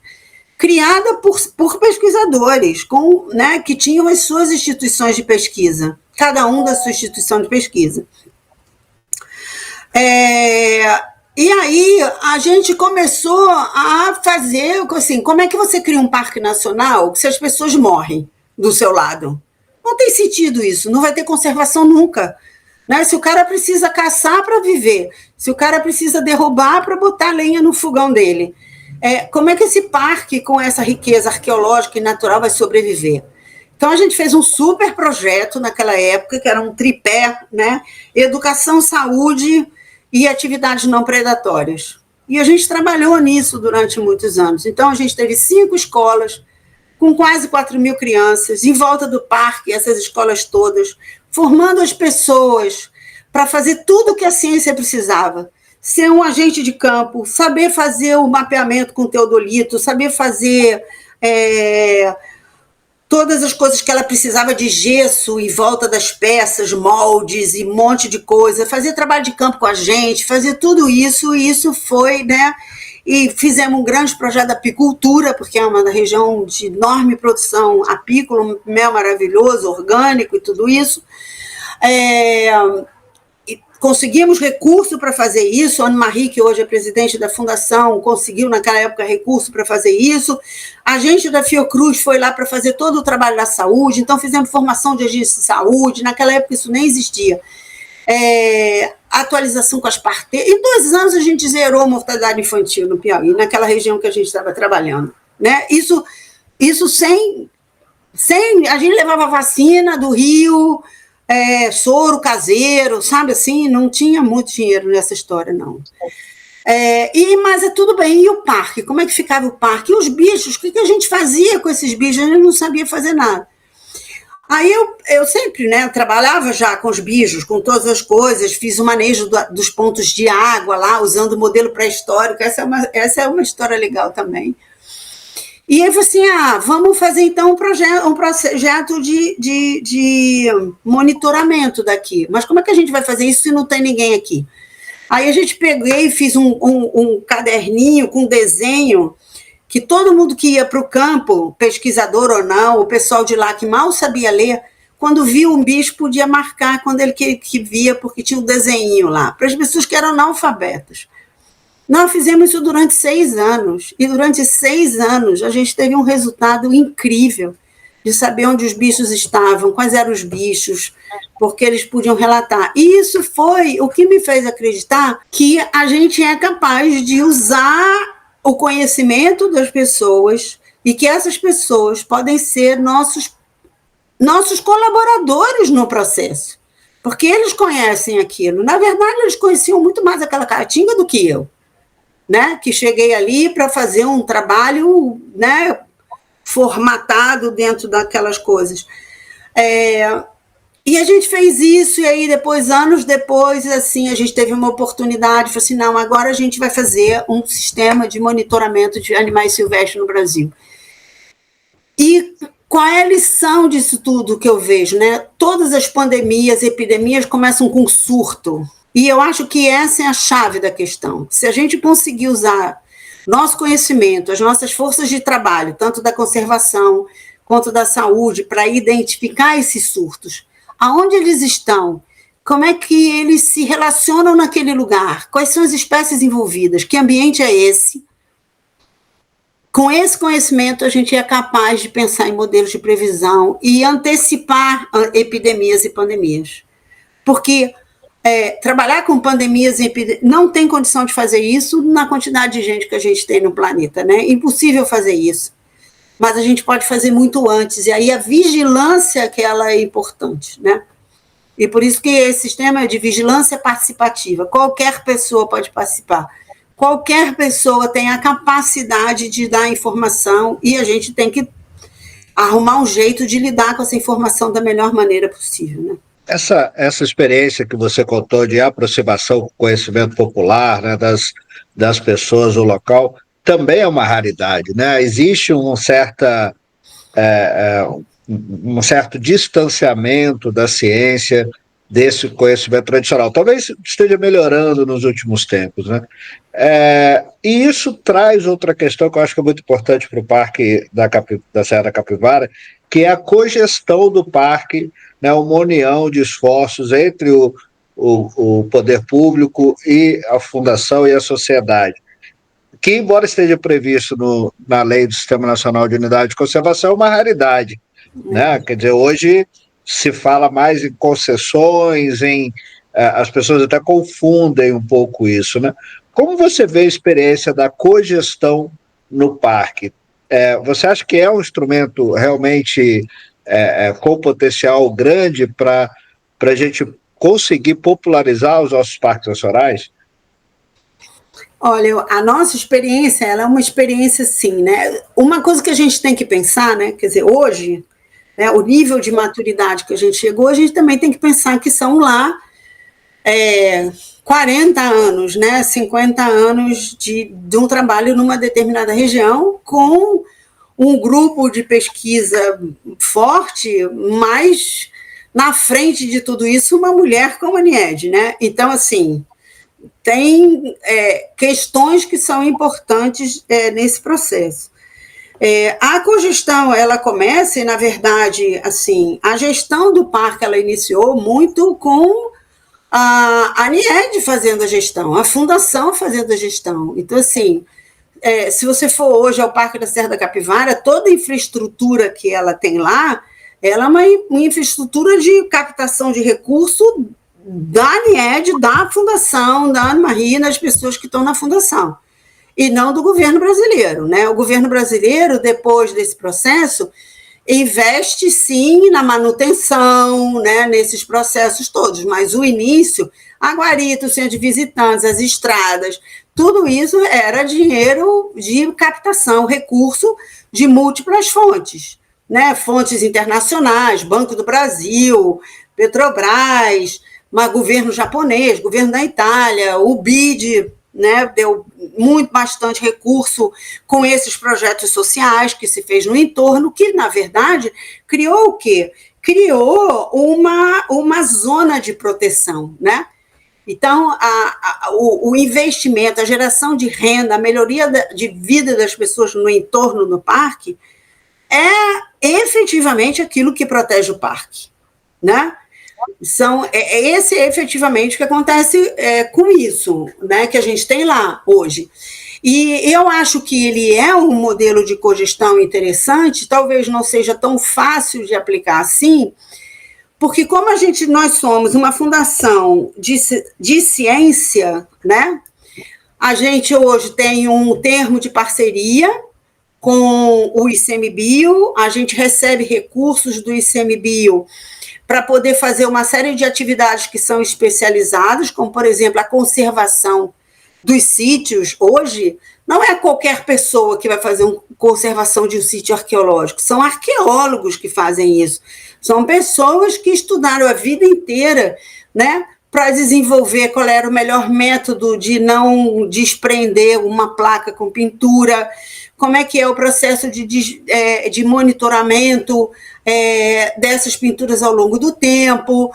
criada por pesquisadores, né, que tinham as suas instituições de pesquisa, cada um da sua instituição de pesquisa. E aí a gente começou a fazer, assim, como é que você cria um parque nacional se as pessoas morrem do seu lado? Não tem sentido isso, não vai ter conservação nunca. Né? Se o cara precisa caçar para viver, se o cara precisa derrubar para botar lenha no fogão dele, como é que esse parque, com essa riqueza arqueológica e natural, vai sobreviver? Então, a gente fez um super projeto naquela época, que era um tripé, né? Educação, saúde e atividades não predatórias. E a gente trabalhou nisso durante muitos anos. Então, a gente teve 5 escolas, com quase 4.000 crianças, em volta do parque, essas escolas todas, formando as pessoas para fazer tudo o que a ciência precisava. Ser um agente de campo, saber fazer o mapeamento com teodolito, saber fazer todas as coisas que ela precisava de gesso em volta das peças, moldes e um monte de coisa, fazer trabalho de campo com a gente, fazer tudo isso, e isso foi, né? E fizemos um grande projeto da apicultura, porque é uma região de enorme produção apícola, um mel maravilhoso, orgânico e tudo isso. Conseguimos recurso para fazer isso. Anne Marie, que hoje é presidente da fundação, conseguiu naquela época recurso para fazer isso. A gente da Fiocruz foi lá para fazer todo o trabalho da saúde, então fizemos formação de agentes de saúde, naquela época isso nem existia. Atualização com as parteiras. Em 2 anos a gente zerou a mortalidade infantil no Piauí, naquela região que a gente estava trabalhando. Né? Isso sem... A gente levava vacina do Rio... soro caseiro, sabe assim, não tinha muito dinheiro nessa história, não. Mas tudo bem, e o parque? Como é que ficava o parque? E os bichos? O que a gente fazia com esses bichos? A gente não sabia fazer nada. Aí eu sempre, né, trabalhava já com os bichos, com todas as coisas, fiz o manejo dos pontos de água lá, usando o modelo pré-histórico, essa é uma história legal também. E aí eu falei assim, vamos fazer então um projeto de monitoramento daqui. Mas como é que a gente vai fazer isso se não tem ninguém aqui? Aí a gente peguei e fiz um caderninho com desenho que todo mundo que ia para o campo, pesquisador ou não, o pessoal de lá que mal sabia ler, quando via um bicho podia marcar quando ele que via, porque tinha um desenho lá, para as pessoas que eram analfabetas. Nós fizemos isso durante 6 anos, e durante 6 anos a gente teve um resultado incrível de saber onde os bichos estavam, quais eram os bichos, porque eles podiam relatar. E isso foi o que me fez acreditar que a gente é capaz de usar o conhecimento das pessoas e que essas pessoas podem ser nossos colaboradores no processo, porque eles conhecem aquilo. Na verdade, eles conheciam muito mais aquela caatinga do que eu, né? Que cheguei ali para fazer um trabalho, né, formatado dentro daquelas coisas. E a gente fez isso, e aí depois, anos depois, assim, a gente teve uma oportunidade, falou assim, não, agora a gente vai fazer um sistema de monitoramento de animais silvestres no Brasil. E qual é a lição disso tudo que eu vejo, né? Todas as pandemias, epidemias começam com surto, e eu acho que essa é a chave da questão. Se a gente conseguir usar nosso conhecimento, as nossas forças de trabalho, tanto da conservação quanto da saúde, para identificar esses surtos, aonde eles estão, como é que eles se relacionam naquele lugar, quais são as espécies envolvidas, que ambiente é esse. Com esse conhecimento, a gente é capaz de pensar em modelos de previsão e antecipar epidemias e pandemias. Porque trabalhar com pandemias e epidemias, não tem condição de fazer isso na quantidade de gente que a gente tem no planeta, né? Impossível fazer isso. Mas a gente pode fazer muito antes, e aí a vigilância que ela é importante, né? E por isso que esse sistema é de vigilância participativa, qualquer pessoa pode participar, qualquer pessoa tem a capacidade de dar informação, e a gente tem que arrumar um jeito de lidar com essa informação da melhor maneira possível, né? Essa experiência que você contou de aproximação com o conhecimento popular, né, das pessoas do local, também é uma raridade, né? Existe um certo distanciamento da ciência desse conhecimento tradicional. Talvez esteja melhorando nos últimos tempos, né? E isso traz outra questão que eu acho que é muito importante para o Parque da Serra da Capivara, que é a cogestão do parque, né, uma união de esforços entre o poder público e a fundação e a sociedade, que, embora esteja previsto na lei do Sistema Nacional de Unidade de Conservação, é uma raridade, né? Quer dizer, hoje se fala mais em concessões, as pessoas até confundem um pouco isso, né? Como você vê a experiência da cogestão no parque? Você acha que é um instrumento realmente com potencial grande para a gente conseguir popularizar os nossos parques nacionais? Olha, a nossa experiência, ela é uma experiência assim, né? Uma coisa que a gente tem que pensar, né? Quer dizer, hoje, né, o nível de maturidade que a gente chegou, a gente também tem que pensar que são lá 40 anos, né? 50 anos de um trabalho numa determinada região com um grupo de pesquisa forte, mas na frente de tudo isso, uma mulher como a Niede, né? Então, assim, tem questões que são importantes nesse processo. A cogestão, ela começa, e, na verdade, assim, a gestão do parque, ela iniciou muito com a Niede fazendo a gestão, a fundação fazendo a gestão. Então, assim, se você for hoje ao Parque da Serra da Capivara, toda a infraestrutura que ela tem lá, ela é uma infraestrutura de captação de recurso da Niede, da fundação, da Ana Maria, das pessoas que estão na fundação, e não do governo brasileiro, né? O governo brasileiro, depois desse processo, investe sim na manutenção, né, nesses processos todos, mas o início, a guarita, o centro de visitantes, as estradas, tudo isso era dinheiro de captação, recurso de múltiplas fontes, né? Fontes internacionais, Banco do Brasil, Petrobras, mas governo japonês, governo da Itália, o BID, né, deu bastante recurso com esses projetos sociais que se fez no entorno, que, na verdade, criou o quê? Criou uma zona de proteção, né? Então, o investimento, a geração de renda, a melhoria de vida das pessoas no entorno do parque é efetivamente aquilo que protege o parque, né? Esse é efetivamente o que acontece com isso, né, que a gente tem lá hoje. E eu acho que ele é um modelo de cogestão interessante, talvez não seja tão fácil de aplicar assim, porque como nós somos uma fundação de ciência, né, a gente hoje tem um termo de parceria com o ICMBio, a gente recebe recursos do ICMBio para poder fazer uma série de atividades que são especializadas, como, por exemplo, a conservação dos sítios. Hoje, não é qualquer pessoa que vai fazer uma conservação de um sítio arqueológico, são arqueólogos que fazem isso, são pessoas que estudaram a vida inteira, né, para desenvolver qual era o melhor método de não desprender uma placa com pintura, como é que é o processo de monitoramento dessas pinturas ao longo do tempo,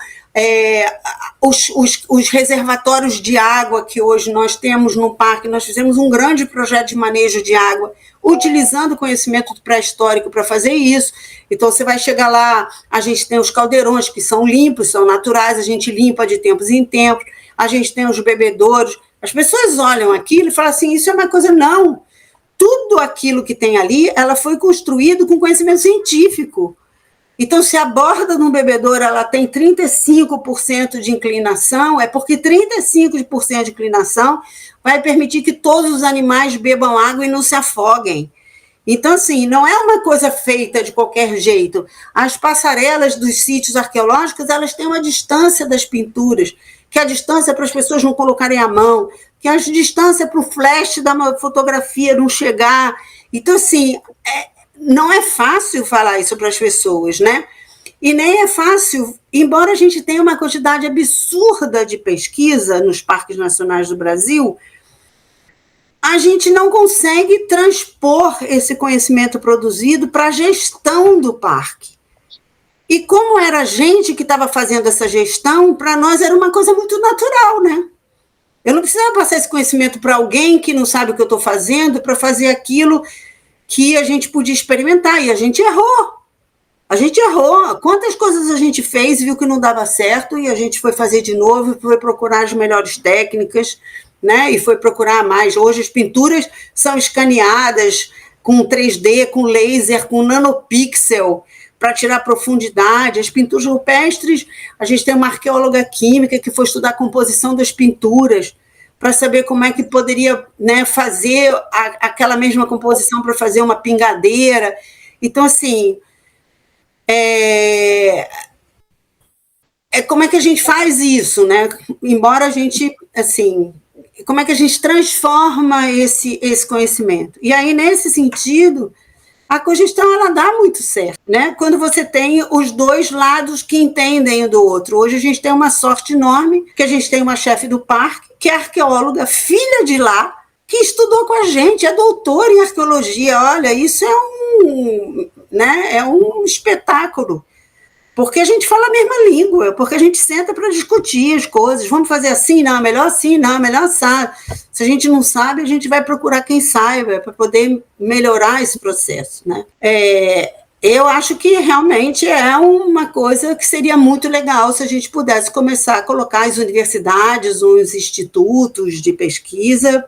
os reservatórios de água que hoje nós temos no parque. Nós fizemos um grande projeto de manejo de água, utilizando o conhecimento pré-histórico para fazer isso. Então, você vai chegar lá, a gente tem os caldeirões que são limpos, são naturais, a gente limpa de tempos em tempos, a gente tem os bebedouros. As pessoas olham aquilo e falam assim, isso é uma coisa... Não, tudo aquilo que tem ali, ela foi construído com conhecimento científico. Então, se a borda de um bebedouro ela tem 35% de inclinação, é porque 35% de inclinação vai permitir que todos os animais bebam água e não se afoguem. Então, assim, não é uma coisa feita de qualquer jeito. As passarelas dos sítios arqueológicos, elas têm uma distância das pinturas, que é a distância para as pessoas não colocarem a mão, que é a distância para o flash da fotografia não chegar. Então, assim, não é fácil falar isso para as pessoas, né? E nem é fácil, embora a gente tenha uma quantidade absurda de pesquisa nos parques nacionais do Brasil, a gente não consegue transpor esse conhecimento produzido para a gestão do parque. E como era a gente que estava fazendo essa gestão, para nós era uma coisa muito natural, né? Eu não precisava passar esse conhecimento para alguém que não sabe o que eu estou fazendo, para fazer aquilo que a gente podia experimentar, e a gente errou. A gente errou. Quantas coisas a gente fez, viu que não dava certo, e a gente foi fazer de novo, foi procurar as melhores técnicas, né? E foi procurar mais. Hoje as pinturas são escaneadas com 3D, com laser, com nanopixel, para tirar profundidade. As pinturas rupestres, a gente tem uma arqueóloga química que foi estudar a composição das pinturas, para saber como é que poderia, né, fazer aquela mesma composição para fazer uma pingadeira. Então, assim, como é que a gente faz isso, né? Embora a gente, assim, como é que a gente transforma esse conhecimento? E aí, nesse sentido, a cogestão, ela dá muito certo, né? Quando você tem os dois lados que entendem um do outro. Hoje a gente tem uma sorte enorme, que a gente tem uma chefe do parque, que é arqueóloga, filha de lá, que estudou com a gente, é doutora em arqueologia. Olha, isso é um espetáculo, porque a gente fala a mesma língua, porque a gente senta para discutir as coisas. Vamos fazer assim? Não, melhor assim, não, melhor sabe. Se a gente não sabe, a gente vai procurar quem saiba, para poder melhorar esse processo, né? Eu acho que realmente é uma coisa que seria muito legal se a gente pudesse começar a colocar as universidades, os institutos de pesquisa,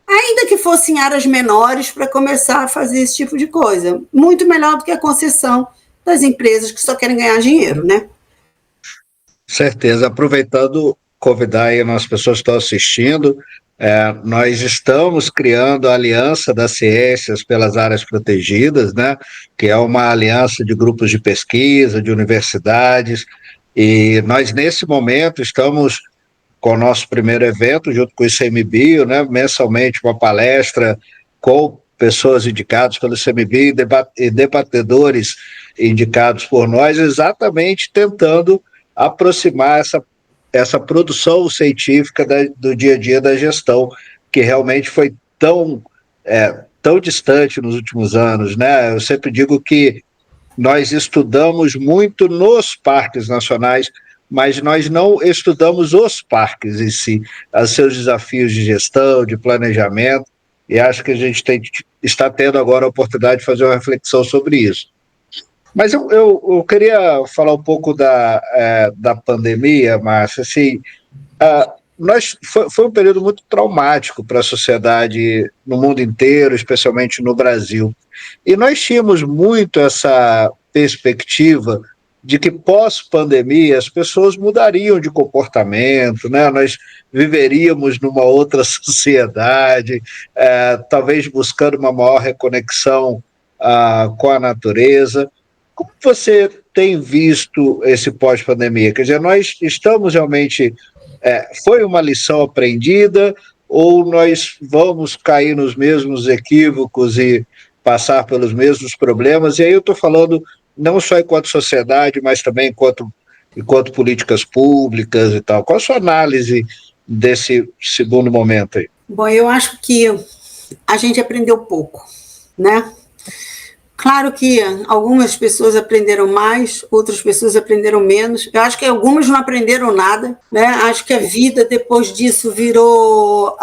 ainda que fossem áreas menores, para começar a fazer esse tipo de coisa. Muito melhor do que a concessão das empresas que só querem ganhar dinheiro, né? Certeza. Aproveitando, convidar aí as pessoas que estão assistindo, nós estamos criando a Aliança das Ciências pelas Áreas Protegidas, né, que é uma aliança de grupos de pesquisa, de universidades, e nós, nesse momento, estamos com o nosso primeiro evento, junto com o ICMBio, né, mensalmente uma palestra com pessoas indicadas pelo ICMBio e debatedores indicados por nós, exatamente tentando aproximar essa produção científica do dia a dia da gestão que realmente foi tão distante nos últimos anos, né? Eu sempre digo que nós estudamos muito nos parques nacionais, mas nós não estudamos os parques em si, os seus desafios de gestão, de planejamento, e acho que a gente está tendo agora a oportunidade de fazer uma reflexão sobre isso. Mas eu queria falar um pouco da pandemia, Márcia. Assim, foi um período muito traumático para a sociedade no mundo inteiro, especialmente no Brasil. E nós tínhamos muito essa perspectiva de que pós-pandemia as pessoas mudariam de comportamento, né? Nós viveríamos numa outra sociedade, talvez buscando uma maior reconexão com a natureza. Como você tem visto esse pós-pandemia? Quer dizer, nós estamos realmente... foi uma lição aprendida ou nós vamos cair nos mesmos equívocos e passar pelos mesmos problemas? E aí eu estou falando não só enquanto sociedade, mas também enquanto políticas públicas e tal. Qual a sua análise desse segundo momento aí? Bom, eu acho que a gente aprendeu pouco, né? Claro que algumas pessoas aprenderam mais, outras pessoas aprenderam menos. Eu acho que algumas não aprenderam nada, né? Acho que a vida depois disso virou...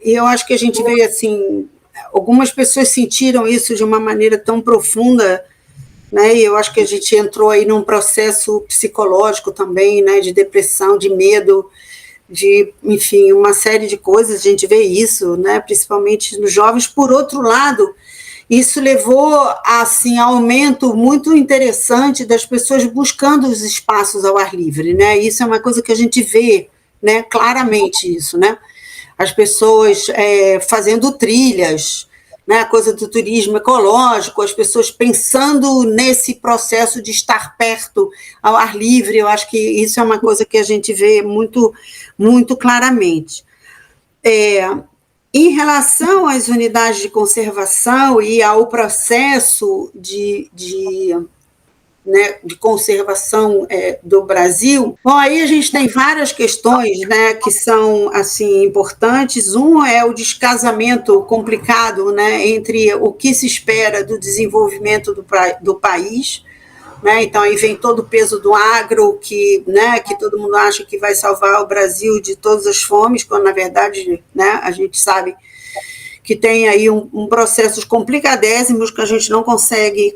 E eu acho que a gente veio assim... Algumas pessoas sentiram isso de uma maneira tão profunda, né? E eu acho que a gente entrou aí num processo psicológico também, né? De depressão, de medo, enfim, uma série de coisas. A gente vê isso, né? Principalmente nos jovens. Por outro lado... Isso levou assim, a aumento muito interessante das pessoas buscando os espaços ao ar livre, né? Isso é uma coisa que a gente vê, né? Claramente isso, né? As pessoas fazendo trilhas, né? A coisa do turismo ecológico, as pessoas pensando nesse processo de estar perto ao ar livre. Eu acho que isso é uma coisa que a gente vê muito, muito claramente. Em relação às unidades de conservação e ao processo de conservação do Brasil, bom, aí a gente tem várias questões, né, que são assim, importantes. Um é o descasamento complicado, né, entre o que se espera do desenvolvimento do país, né? Então, aí vem todo o peso do agro, que todo mundo acha que vai salvar o Brasil de todas as fomes, quando, na verdade, né, a gente sabe que tem aí um processos complicadésimos que a gente não consegue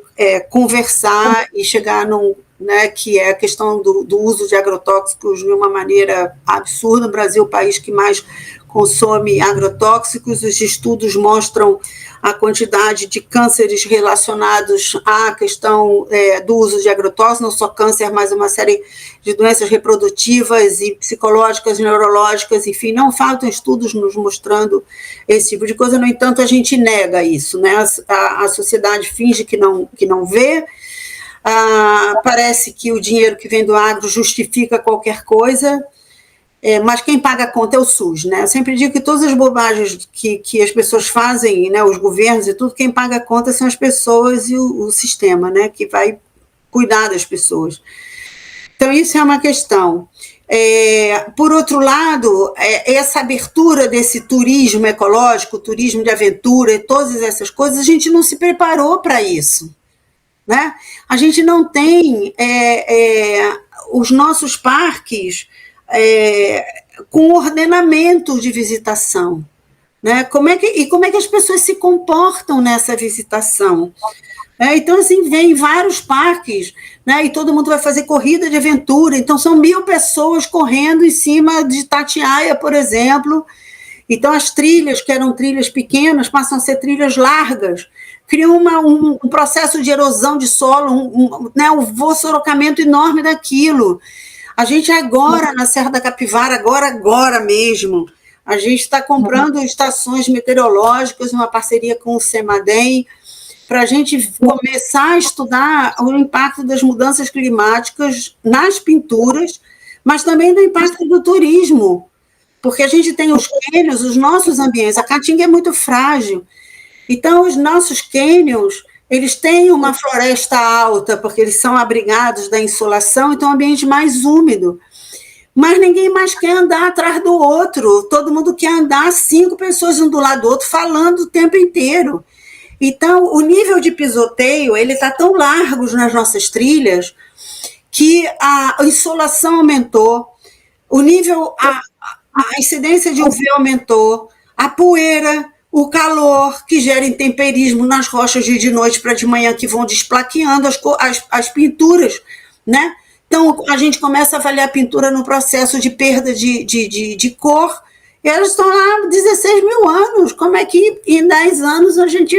conversar e chegar né, que é a questão do uso de agrotóxicos de uma maneira absurda. O Brasil é o país que mais consome agrotóxicos. Os estudos mostram a quantidade de cânceres relacionados à questão do uso de agrotóxicos, não só câncer, mas uma série de doenças reprodutivas e psicológicas, neurológicas, enfim, não faltam estudos nos mostrando esse tipo de coisa. No entanto, a gente nega isso, né? A sociedade finge que não vê. Parece que o dinheiro que vem do agro justifica qualquer coisa, mas quem paga a conta é o SUS, né? Eu sempre digo que todas as bobagens que as pessoas fazem, né, os governos e tudo, quem paga a conta são as pessoas e o sistema, né, que vai cuidar das pessoas. Então, isso é uma questão. Por outro lado, essa abertura desse turismo ecológico, turismo de aventura e todas essas coisas, a gente não se preparou para isso, né? A gente não tem os nossos parques com ordenamento de visitação, né? Como é que as pessoas se comportam nessa visitação? Então, assim, vem vários parques, né? E todo mundo vai fazer corrida de aventura, então são 1.000 pessoas correndo em cima de Itatiaia, por exemplo. Então, as trilhas, que eram trilhas pequenas, passam a ser trilhas largas, criam um processo de erosão de solo, um vossorocamento enorme daquilo. A gente agora, na Serra da Capivara, agora mesmo, a gente está comprando estações meteorológicas, uma parceria com o CEMADEM, para a gente começar a estudar o impacto das mudanças climáticas nas pinturas, mas também do impacto do turismo, porque a gente tem os cânions, os nossos ambientes. A Caatinga é muito frágil, então os nossos cânions, eles têm uma floresta alta, porque eles são abrigados da insolação, então é um ambiente mais úmido. mas ninguém mais quer andar atrás do outro. Todo mundo quer andar 5 pessoas um do lado do outro, falando o tempo inteiro. Então, o nível de pisoteio ele está tão largo nas nossas trilhas que a insolação aumentou, o nível, a incidência de UV aumentou, a poeira, o calor que gera intemperismo nas rochas de noite para de manhã, que vão desplaqueando as pinturas, né? Então, a gente começa a avaliar a pintura no processo de perda de cor, e elas estão lá há 16 mil anos. Como é que em 10 anos a gente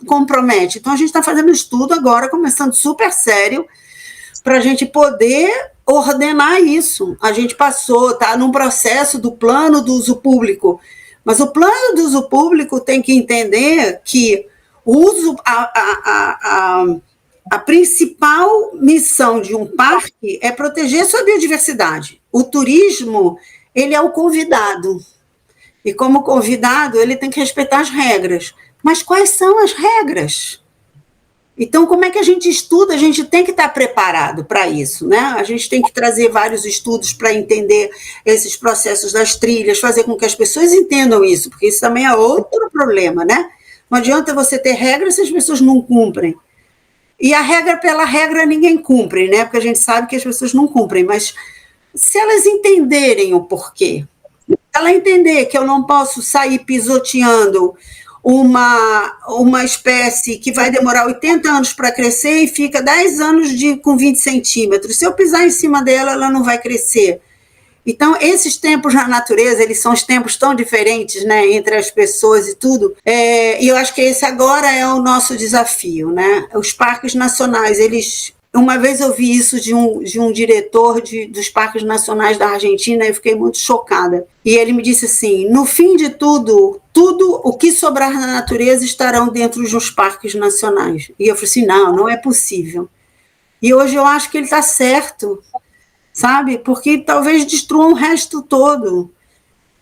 compromete? Então, a gente está fazendo um estudo agora, começando super sério, para a gente poder ordenar isso. A gente está num processo do plano do uso público, mas o plano do uso público tem que entender que o uso, a principal missão de um parque é proteger sua biodiversidade. O turismo, ele é o convidado. E como convidado, ele tem que respeitar as regras. Mas quais são as regras? Então, como é que a gente estuda? A gente tem que estar preparado para isso, né? A gente tem que trazer vários estudos para entender esses processos das trilhas, fazer com que as pessoas entendam isso, porque isso também é outro problema, né? Não adianta você ter regras se as pessoas não cumprem. E a regra pela regra ninguém cumpre, né? Porque a gente sabe que as pessoas não cumprem, mas se elas entenderem o porquê, se ela entender que eu não posso sair pisoteando uma espécie que vai demorar 80 anos para crescer e fica 10 anos com 20 centímetros. Se eu pisar em cima dela, ela não vai crescer. Então, esses tempos na natureza, eles são os tempos tão diferentes, né, entre as pessoas e tudo, e eu acho que esse agora é o nosso desafio, né? Os parques nacionais, eles... Uma vez eu vi isso de um diretor dos parques nacionais da Argentina, e eu fiquei muito chocada. E ele me disse assim, no fim de tudo o que sobrar na natureza estarão dentro dos parques nacionais. E eu falei assim, não é possível. E hoje eu acho que ele está certo, sabe? Porque talvez destruam o resto todo.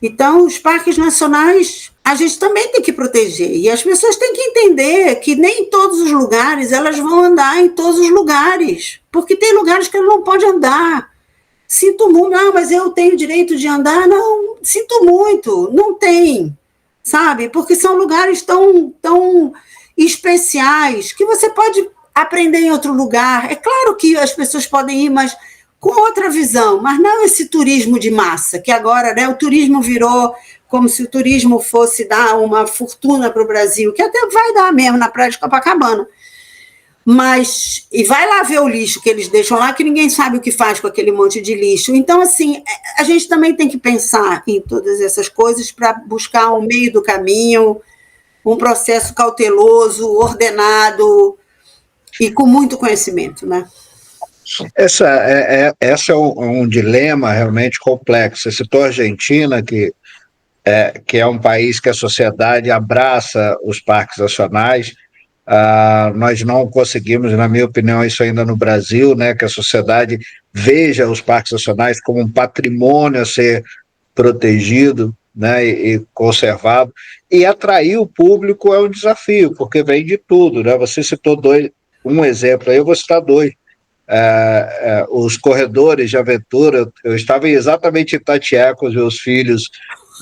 Então, os parques nacionais, a gente também tem que proteger. E as pessoas têm que entender que nem em todos os lugares elas vão andar em todos os lugares. Porque tem lugares que elas não podem andar. Sinto muito, mas eu tenho direito de andar. Não, sinto muito, não tem. Sabe? Porque são lugares tão especiais que você pode aprender em outro lugar. É claro que as pessoas podem ir, mas com outra visão, mas não esse turismo de massa, que agora, né, o turismo virou como se o turismo fosse dar uma fortuna para o Brasil, que até vai dar mesmo na praia de Copacabana. Mas, e vai lá ver o lixo que eles deixam lá, que ninguém sabe o que faz com aquele monte de lixo. Então, assim, a gente também tem que pensar em todas essas coisas para buscar um meio do caminho, um processo cauteloso, ordenado e com muito conhecimento, né? Esse é um dilema realmente complexo. Você citou a Argentina, que é um país que a sociedade abraça os parques nacionais. Nós não conseguimos, na minha opinião, isso ainda no Brasil, né, que a sociedade veja os parques nacionais como um patrimônio a ser protegido, né, e conservado. E atrair o público é um desafio, porque vem de tudo, né? Você citou um exemplo aí, eu vou citar dois. Os corredores de aventura. Eu estava exatamente em Itatiaia com os meus filhos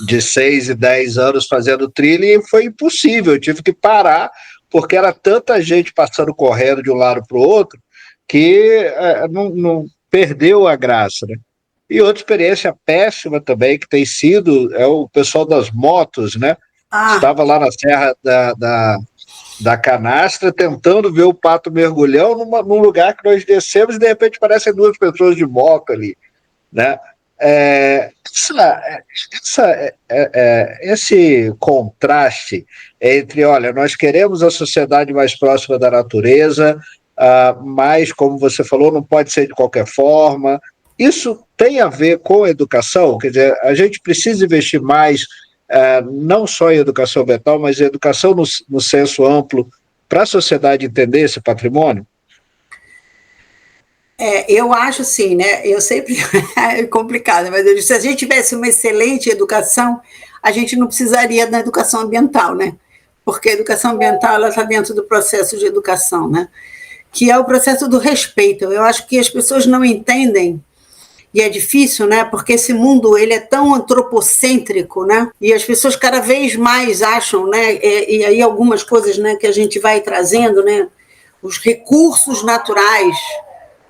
de 6 e 10 anos fazendo trilha e foi impossível, eu tive que parar porque era tanta gente passando correndo de um lado para o outro que não perdeu a graça, né? E outra experiência péssima também que tem sido é o pessoal das motos, né? Estava lá na Serra da Canastra, tentando ver o pato mergulhão num lugar que nós descemos e de repente parecem 2 pessoas de moto ali, né? Esse contraste entre, olha, nós queremos a sociedade mais próxima da natureza, mas, como você falou, não pode ser de qualquer forma. Isso tem a ver com a educação? Quer dizer, a gente precisa investir mais não só em educação ambiental, mas em educação no senso amplo, para a sociedade entender esse patrimônio? Eu acho assim, né? Eu sempre... é complicado, mas eu disse, se a gente tivesse uma excelente educação, a gente não precisaria da educação ambiental, né? Porque a educação ambiental ela está dentro do processo de educação, né? Que é o processo do respeito. Eu acho que as pessoas não entendem e é difícil, né? Porque esse mundo ele é tão antropocêntrico, né? E as pessoas cada vez mais acham, né? E aí algumas coisas, né, que a gente vai trazendo, né? Os recursos naturais.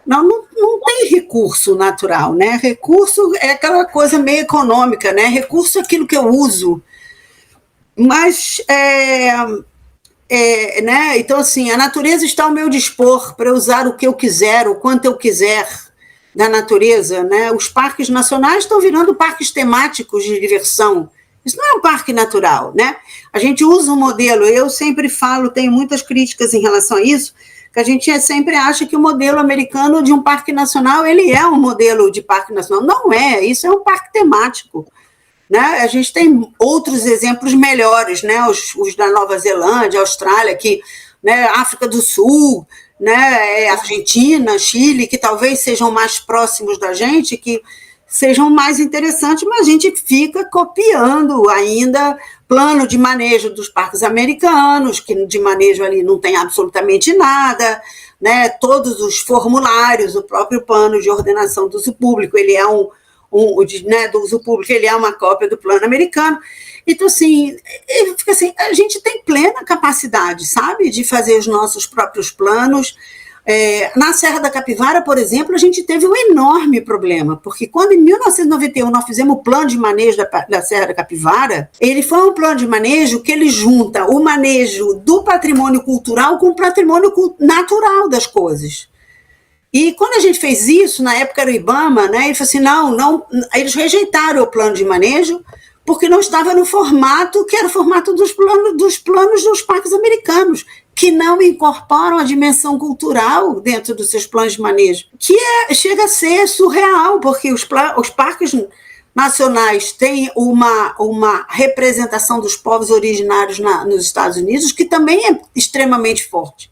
Não tem recurso natural, né? Recurso é aquela coisa meio econômica, né? Recurso é aquilo que eu uso. Mas, né? Então, assim, a natureza está ao meu dispor para usar o que eu quiser, o quanto eu quiser da natureza, né? Os parques nacionais estão virando parques temáticos de diversão. Isso não é um parque natural, né? A gente usa um modelo, eu sempre falo, tenho muitas críticas em relação a isso, que a gente sempre acha que o modelo americano de um parque nacional, ele é um modelo de parque nacional. Não é, isso é um parque temático. Né? A gente tem outros exemplos melhores, né? Os da Nova Zelândia, Austrália, que, né? África do Sul, né? Argentina, Chile, que talvez sejam mais próximos da gente, que sejam mais interessantes, mas a gente fica copiando ainda plano de manejo dos parques americanos, que de manejo ali não tem absolutamente nada, né? Todos os formulários, o próprio plano de ordenação do uso público, ele é né, do uso público, ele é uma cópia do plano americano. Então, assim, fica assim, a gente tem plena capacidade, sabe, de fazer os nossos próprios planos. Na Serra da Capivara, por exemplo, a gente teve um enorme problema, porque quando em 1991 nós fizemos o plano de manejo da Serra da Capivara, ele foi um plano de manejo que ele junta o manejo do patrimônio cultural com o patrimônio natural das coisas. E quando a gente fez isso, na época era o IBAMA, né, ele falou assim, não, eles rejeitaram o plano de manejo porque não estava no formato que era o formato dos planos dos parques americanos, que não incorporam a dimensão cultural dentro dos seus planos de manejo, que chega a ser surreal, porque os parques nacionais têm uma representação dos povos originários nos Estados Unidos, que também é extremamente forte,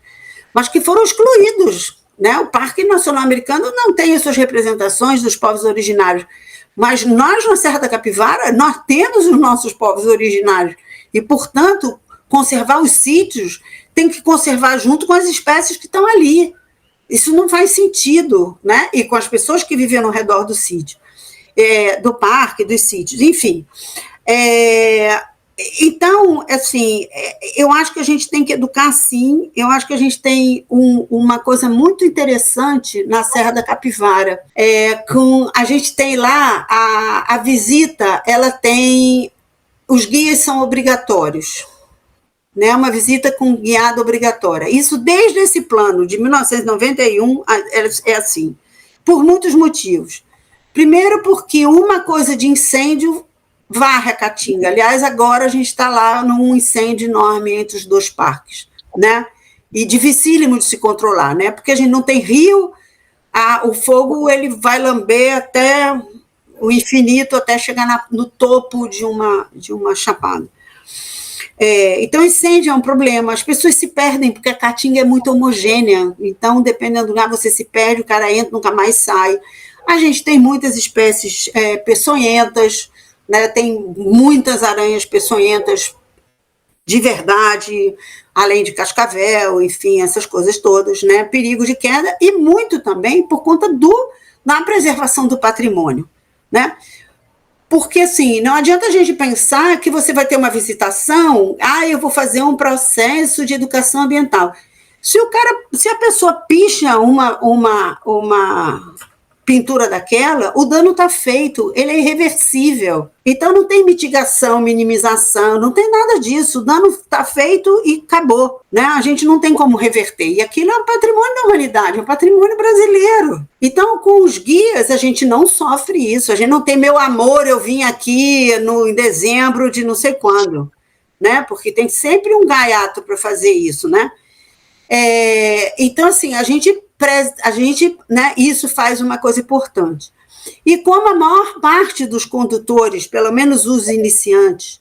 mas que foram excluídos. Né? O Parque Nacional Americano não tem as suas representações dos povos originários, mas nós, na Serra da Capivara, nós temos os nossos povos originários e, portanto, conservar os sítios tem que conservar junto com as espécies que estão ali. Isso não faz sentido, né? E com as pessoas que vivem ao redor do sítio, do parque, dos sítios, enfim. Então, assim, eu acho que a gente tem que educar, sim. Eu acho que a gente tem uma coisa muito interessante na Serra da Capivara. A gente tem lá a visita, ela tem... Os guias são obrigatórios, né? Uma visita com guiada obrigatória. Isso desde esse plano de 1991 é assim, por muitos motivos. Primeiro porque uma coisa de incêndio varre a Caatinga. Aliás, agora a gente está lá num incêndio enorme entre os dois parques, né? E dificílimo de se controlar, né? Porque a gente não tem rio, o fogo ele vai lamber até o infinito, até chegar no topo de uma chapada. Então, incêndio é um problema. As pessoas se perdem, porque a Caatinga é muito homogênea. Então, dependendo do lugar, você se perde, o cara entra, nunca mais sai. A gente tem muitas espécies peçonhentas, né? Tem muitas aranhas peçonhentas de verdade, além de cascavel, enfim, essas coisas todas, né? Perigo de queda, e muito também por conta da preservação do patrimônio, né? Porque, assim, não adianta a gente pensar que você vai ter uma visitação, eu vou fazer um processo de educação ambiental. Se a pessoa picha uma pintura daquela, o dano está feito, ele é irreversível. Então não tem mitigação, minimização, não tem nada disso. O dano está feito e acabou, né? A gente não tem como reverter. E aquilo é um patrimônio da humanidade, é um patrimônio brasileiro. Então, com os guias, a gente não sofre isso. A gente não tem meu amor, eu vim aqui em dezembro de não sei quando, né? Porque tem sempre um gaiato para fazer isso, né? Então, assim, a gente, né, isso faz uma coisa importante. E como a maior parte dos condutores, pelo menos os iniciantes,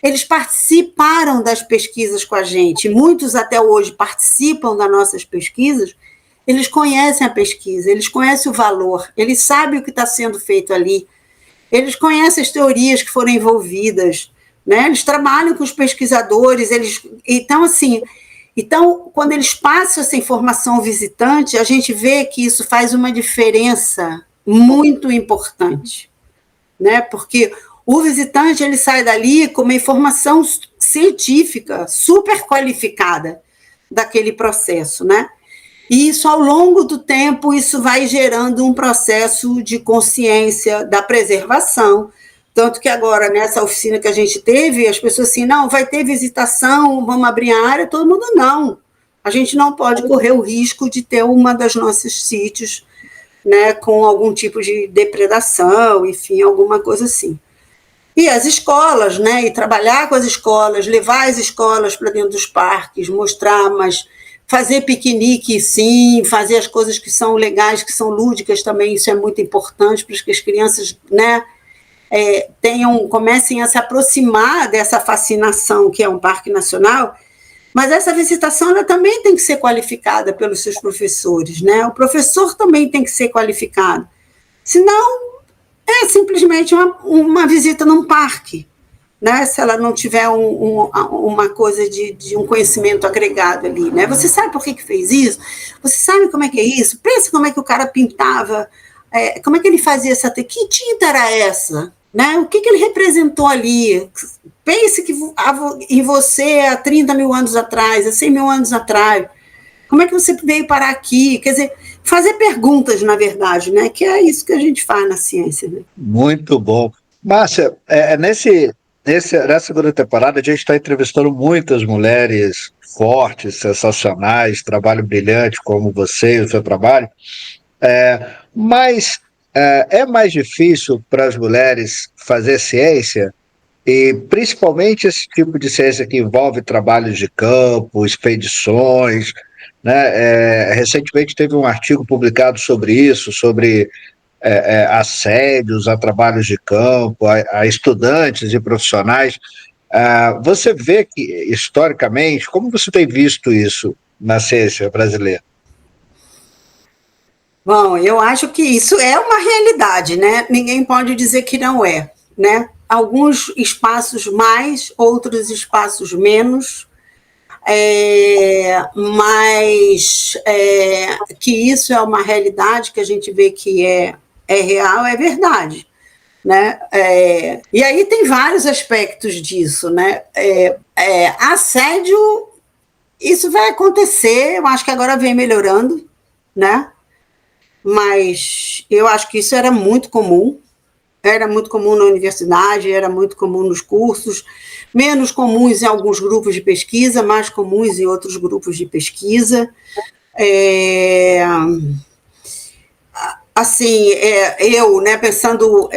eles participaram das pesquisas com a gente, muitos até hoje participam das nossas pesquisas, eles conhecem a pesquisa, eles conhecem o valor, eles sabem o que está sendo feito ali, eles conhecem as teorias que foram envolvidas, né? Eles trabalham com os pesquisadores, então, assim... Então, quando eles passam essa informação ao visitante, a gente vê que isso faz uma diferença muito importante, né? Porque o visitante ele sai dali com uma informação científica super qualificada daquele processo, né? E isso, ao longo do tempo, isso vai gerando um processo de consciência da preservação. Tanto que agora, nessa oficina que a gente teve, as pessoas assim, não, vai ter visitação, vamos abrir a área, todo mundo não. A gente não pode correr o risco de ter uma das nossos sítios, né, com algum tipo de depredação, enfim, alguma coisa assim. E as escolas, né, e trabalhar com as escolas, levar as escolas para dentro dos parques, mostrar, mas fazer piquenique, sim, fazer as coisas que são legais, que são lúdicas também, isso é muito importante para que as crianças, né, comecem a se aproximar dessa fascinação que é um parque nacional, mas essa visitação ela também tem que ser qualificada pelos seus professores, né? O professor também tem que ser qualificado, senão é simplesmente uma visita num parque, né? Se ela não tiver uma coisa de um conhecimento agregado ali, né? Você sabe por que fez isso? Você sabe como é que é isso? Pensa como é que o cara pintava, como é que ele fazia que tinta era essa? Né? O que ele representou ali? Pense que em você há 30 mil anos atrás, há 100 mil anos atrás. Como é que você veio parar aqui? Quer dizer, fazer perguntas, na verdade, né? Que é isso que a gente faz na ciência. Né? Muito bom. Márcia, nessa segunda temporada a gente está entrevistando muitas mulheres fortes, sensacionais, trabalho brilhante como você e o seu trabalho, mas é mais difícil para as mulheres fazer ciência, e principalmente esse tipo de ciência que envolve trabalhos de campo, expedições, né? Recentemente teve um artigo publicado sobre isso, sobre assédios a trabalhos de campo, a estudantes e profissionais. Você vê que, historicamente, como você tem visto isso na ciência brasileira? Bom, eu acho que isso é uma realidade, né? Ninguém pode dizer que não é, né? Alguns espaços mais, outros espaços menos, mas que isso é uma realidade que a gente vê que é real, é verdade. Né? E aí tem vários aspectos disso. Né? Assédio, isso vai acontecer, eu acho que agora vem melhorando, né? Mas eu acho que isso era muito comum na universidade, era muito comum nos cursos, menos comuns em alguns grupos de pesquisa, mais comuns em outros grupos de pesquisa. Assim, eu, né, pensando,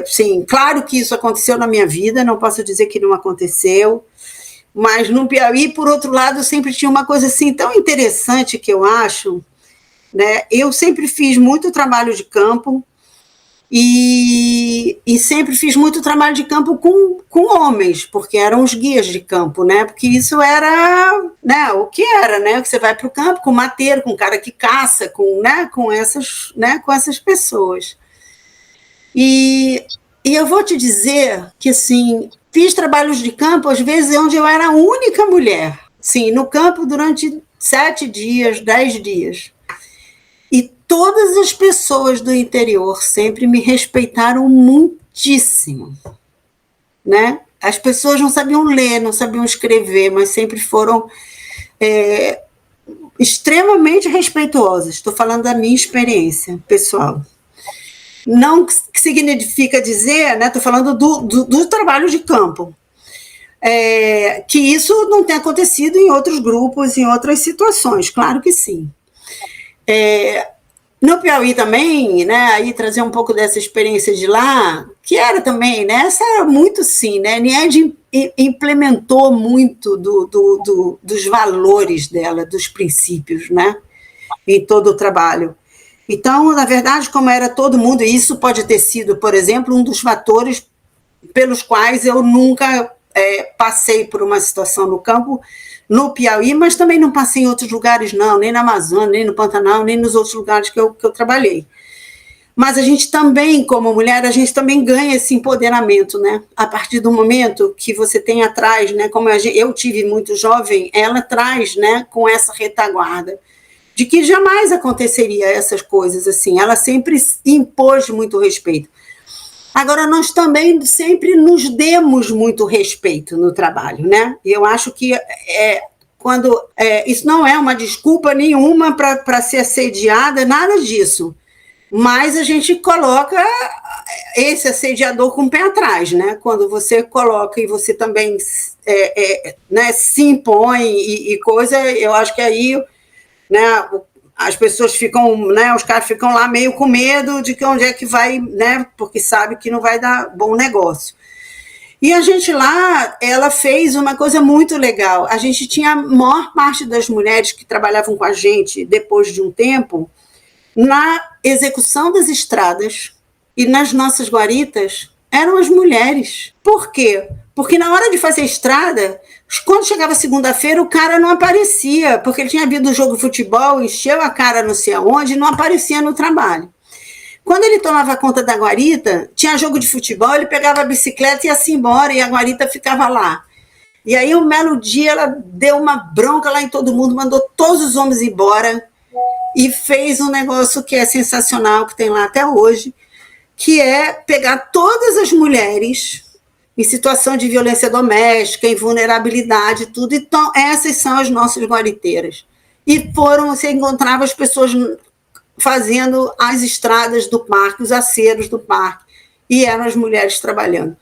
assim, claro que isso aconteceu na minha vida, não posso dizer que não aconteceu, mas no Piauí, por outro lado, sempre tinha uma coisa assim tão interessante que eu acho, né? Eu sempre fiz muito trabalho de campo e sempre fiz muito trabalho de campo com homens, porque eram os guias de campo, né? Porque isso era, né, o que era, né? Que você vai para o campo com mateiro, com cara que caça, com essas pessoas. E eu vou te dizer que, assim, fiz trabalhos de campo, às vezes, onde eu era a única mulher, sim, no campo durante 7 dias, 10 dias. E todas as pessoas do interior sempre me respeitaram muitíssimo, né? As pessoas não sabiam ler, não sabiam escrever, mas sempre foram extremamente respeituosas. Estou falando da minha experiência pessoal. Não significa dizer, né? Estou falando do trabalho de campo. Que isso não tem acontecido em outros grupos, em outras situações, claro que sim. No Piauí também, né, aí trazer um pouco dessa experiência de lá, que era também, né, essa era muito sim, né, Nied implementou muito dos valores dela, dos princípios, né, em todo o trabalho. Então, na verdade, como era todo mundo, e isso pode ter sido, por exemplo, um dos fatores pelos quais eu nunca passei por uma situação no campo, no Piauí, mas também não passei em outros lugares, não, nem na Amazônia, nem no Pantanal, nem nos outros lugares que eu trabalhei. Mas a gente também, como mulher, a gente também ganha esse empoderamento, né? A partir do momento que você tem atrás, né? Como eu tive muito jovem, ela traz, né? Com essa retaguarda de que jamais aconteceria essas coisas assim. Ela sempre impôs muito respeito. Agora, nós também sempre nos demos muito respeito no trabalho, né? Eu acho que isso não é uma desculpa nenhuma para ser assediada, nada disso. Mas a gente coloca esse assediador com o pé atrás, né? Quando você coloca e você também né, se impõe e coisa, eu acho que aí, né, as pessoas ficam, né, os caras ficam lá meio com medo de que onde é que vai, né, porque sabe que não vai dar bom negócio. E a gente lá, ela fez uma coisa muito legal. A gente tinha a maior parte das mulheres que trabalhavam com a gente, depois de um tempo, na execução das estradas e nas nossas guaritas, eram as mulheres. Por quê? Porque na hora de fazer estrada, quando chegava segunda-feira, o cara não aparecia, porque ele tinha vindo um jogo de futebol, encheu a cara não sei aonde, e não aparecia no trabalho. Quando ele tomava conta da guarita, tinha jogo de futebol, ele pegava a bicicleta e ia-se embora, e a guarita ficava lá. E aí, um belo dia, ela deu uma bronca lá em todo mundo, mandou todos os homens embora e fez um negócio que é sensacional, que tem lá até hoje, que é pegar todas as mulheres em situação de violência doméstica, em vulnerabilidade, tudo. Então, essas são as nossas guariteiras. E você encontrava as pessoas fazendo as estradas do parque, os aceros do parque, e eram as mulheres trabalhando.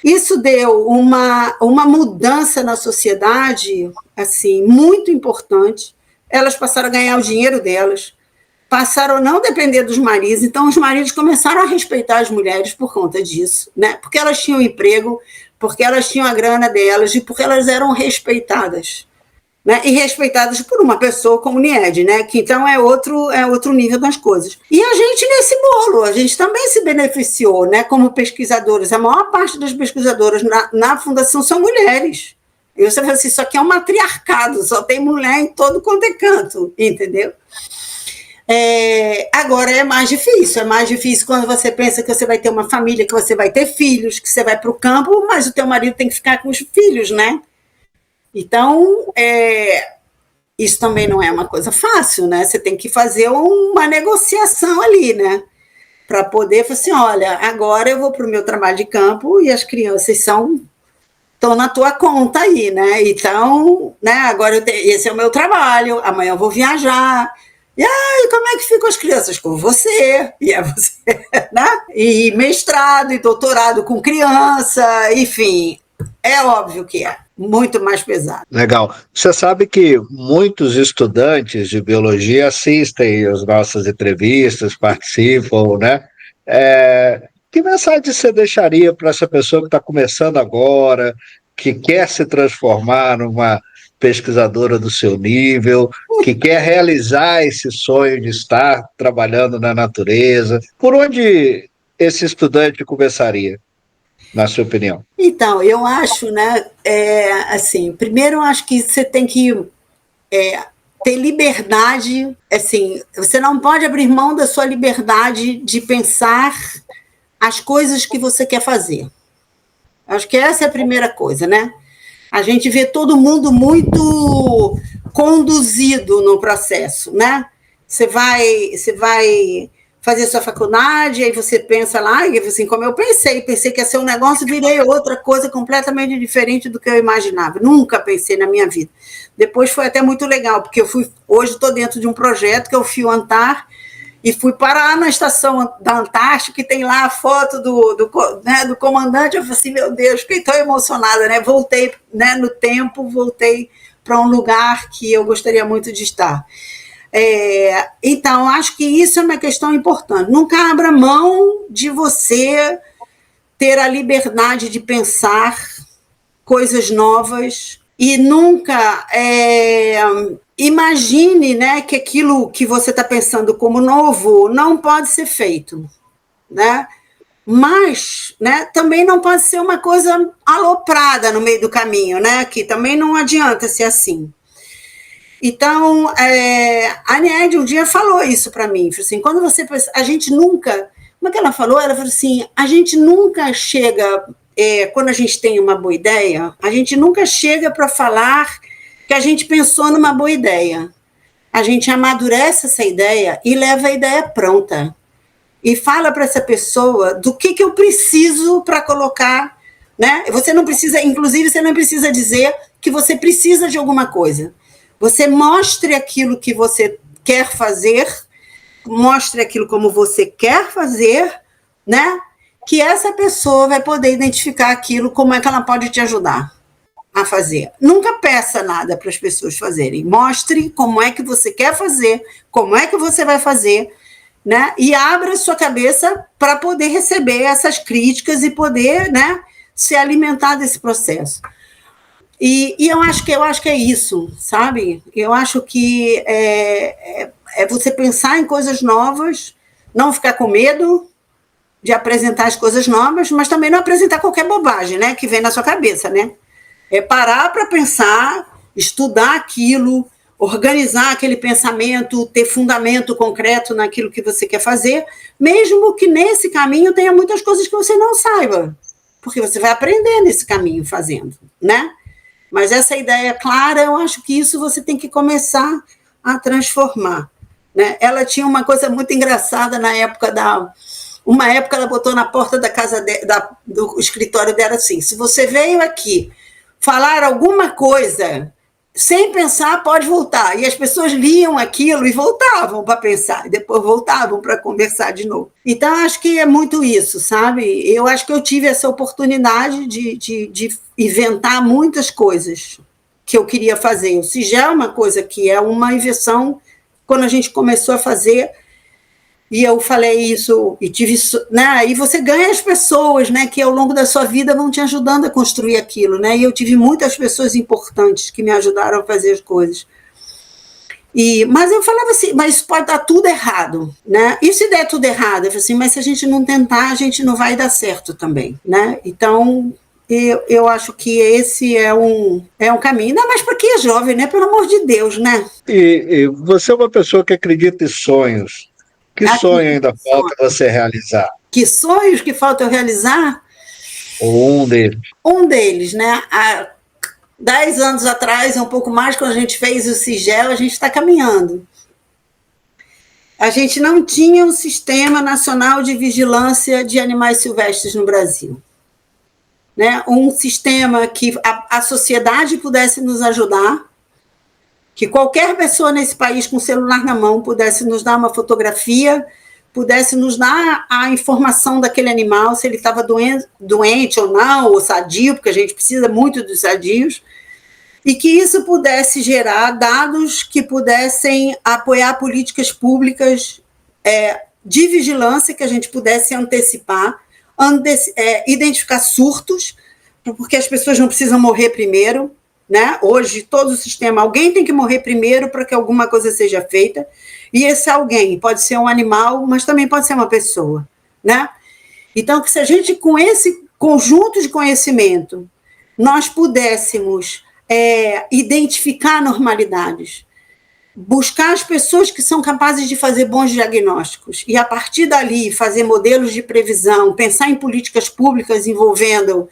Isso deu uma mudança na sociedade, assim, muito importante. Elas passaram a ganhar o dinheiro delas, passaram a não depender dos maridos, então os maridos começaram a respeitar as mulheres por conta disso, né? Porque elas tinham emprego, porque elas tinham a grana delas e porque elas eram respeitadas, né? E respeitadas por uma pessoa como Niede, né? Que então é outro nível das coisas. E a gente nesse bolo, a gente também se beneficiou, né? Como pesquisadoras, a maior parte das pesquisadoras na fundação são mulheres. E você fala assim, isso aqui é um matriarcado, só tem mulher em todo quanto é canto, entendeu? Agora é mais difícil quando você pensa que você vai ter uma família, que você vai ter filhos, que você vai para o campo, mas o teu marido tem que ficar com os filhos, né? Então, isso também não é uma coisa fácil, né? Você tem que fazer uma negociação ali, né? Para poder falar assim, olha, agora eu vou para o meu trabalho de campo e as crianças estão na tua conta aí, né? Então, né, agora esse é o meu trabalho, amanhã eu vou viajar. E aí, como é que ficam as crianças? Com você, e é você, né? E mestrado e doutorado com criança, enfim, é óbvio que é muito mais pesado. Legal. Você sabe que muitos estudantes de biologia assistem às nossas entrevistas, participam, né? Que mensagem você deixaria para essa pessoa que está começando agora, que quer se transformar numa pesquisadora do seu nível, que quer realizar esse sonho de estar trabalhando na natureza? Por onde esse estudante começaria, na sua opinião? Então, eu acho, né, assim, primeiro eu acho que você tem que ter liberdade, assim, você não pode abrir mão da sua liberdade de pensar as coisas que você quer fazer. Acho que essa é a primeira coisa, né? A gente vê todo mundo muito conduzido no processo, né? Você vai fazer sua faculdade, aí você pensa lá, e assim, como eu pensei que ia ser um negócio, virei outra coisa completamente diferente do que eu imaginava. Nunca pensei na minha vida. Depois foi até muito legal, porque hoje estou dentro de um projeto que é o Fio Antar, e fui parar na estação da Antártica, que tem lá a foto do comandante. Eu falei assim, meu Deus, fiquei tão emocionada, né? Voltei, né, no tempo, voltei para um lugar que eu gostaria muito de estar. Então, acho que isso é uma questão importante. Nunca abra mão de você ter a liberdade de pensar coisas novas e nunca imagine, né, que aquilo que você está pensando como novo não pode ser feito, né? Mas, né, também não pode ser uma coisa aloprada no meio do caminho, né? Que também não adianta ser assim. Então, a Niede um dia falou isso para mim, assim, quando você pensa, a gente nunca, como é que ela falou? Ela falou assim, a gente nunca chega, quando a gente tem uma boa ideia, a gente nunca chega para falar que a gente pensou numa boa ideia. a gente amadurece essa ideia e leva a ideia pronta. E fala para essa pessoa do que eu preciso para colocar, né? Você não precisa, inclusive, você não precisa dizer que você precisa de alguma coisa. Você mostre aquilo que você quer fazer, mostre aquilo como você quer fazer, né? Que essa pessoa vai poder identificar aquilo, como é que ela pode te ajudar a fazer. Nunca peça nada para as pessoas fazerem. Mostre como é que você quer fazer, como é que você vai fazer, né? E abra sua cabeça para poder receber essas críticas e poder, né, se alimentar desse processo. E eu acho que é isso, sabe? Eu acho que é você pensar em coisas novas, não ficar com medo de apresentar as coisas novas, mas também não apresentar qualquer bobagem, né, que vem na sua cabeça, né? É parar para pensar, estudar aquilo, organizar aquele pensamento, ter fundamento concreto naquilo que você quer fazer, mesmo que nesse caminho tenha muitas coisas que você não saiba, porque você vai aprender nesse caminho fazendo, né? Mas essa ideia clara, eu acho que isso você tem que começar a transformar, né? Ela tinha uma coisa muito engraçada na época uma época ela botou na porta da casa do escritório dela assim: se você veio aqui falar alguma coisa sem pensar, pode voltar. E as pessoas liam aquilo e voltavam para pensar, e depois voltavam para conversar de novo. Então, acho que é muito isso, sabe? Eu acho que eu tive essa oportunidade de inventar muitas coisas que eu queria fazer. O Sigel é uma coisa que é uma invenção, quando a gente começou a fazer, e eu falei isso, e tive isso, né? E você ganha as pessoas, né, que ao longo da sua vida vão te ajudando a construir aquilo, né? E eu tive muitas pessoas importantes que me ajudaram a fazer as coisas. Mas eu falava assim, mas isso pode dar tudo errado, né? E se der tudo errado? Eu falei assim, mas se a gente não tentar, a gente não vai dar certo também, né? Então, eu acho que esse é um caminho, ainda mais para quem é jovem, né? Pelo amor de Deus, né? E você é uma pessoa que acredita em sonhos. Que sonho ainda falta você realizar? Que sonhos que faltam eu realizar? Ou um deles? Um deles, né? Há 10 anos atrás, um pouco mais, quando a gente fez o Sigel, a gente está caminhando. A gente não tinha um sistema nacional de vigilância de animais silvestres no Brasil, né? Um sistema que a sociedade pudesse nos ajudar, que qualquer pessoa nesse país com o celular na mão pudesse nos dar uma fotografia, pudesse nos dar a informação daquele animal, se ele estava doente ou não, ou sadio, porque a gente precisa muito dos sadios, e que isso pudesse gerar dados que pudessem apoiar políticas públicas de vigilância, que a gente pudesse antecipar, identificar surtos, porque as pessoas não precisam morrer primeiro, né? Hoje, todo o sistema, alguém tem que morrer primeiro para que alguma coisa seja feita, e esse alguém pode ser um animal, mas também pode ser uma pessoa, né? Então, que se a gente, com esse conjunto de conhecimento, nós pudéssemos identificar anormalidades, buscar as pessoas que são capazes de fazer bons diagnósticos, e a partir dali fazer modelos de previsão, pensar em políticas públicas envolvendo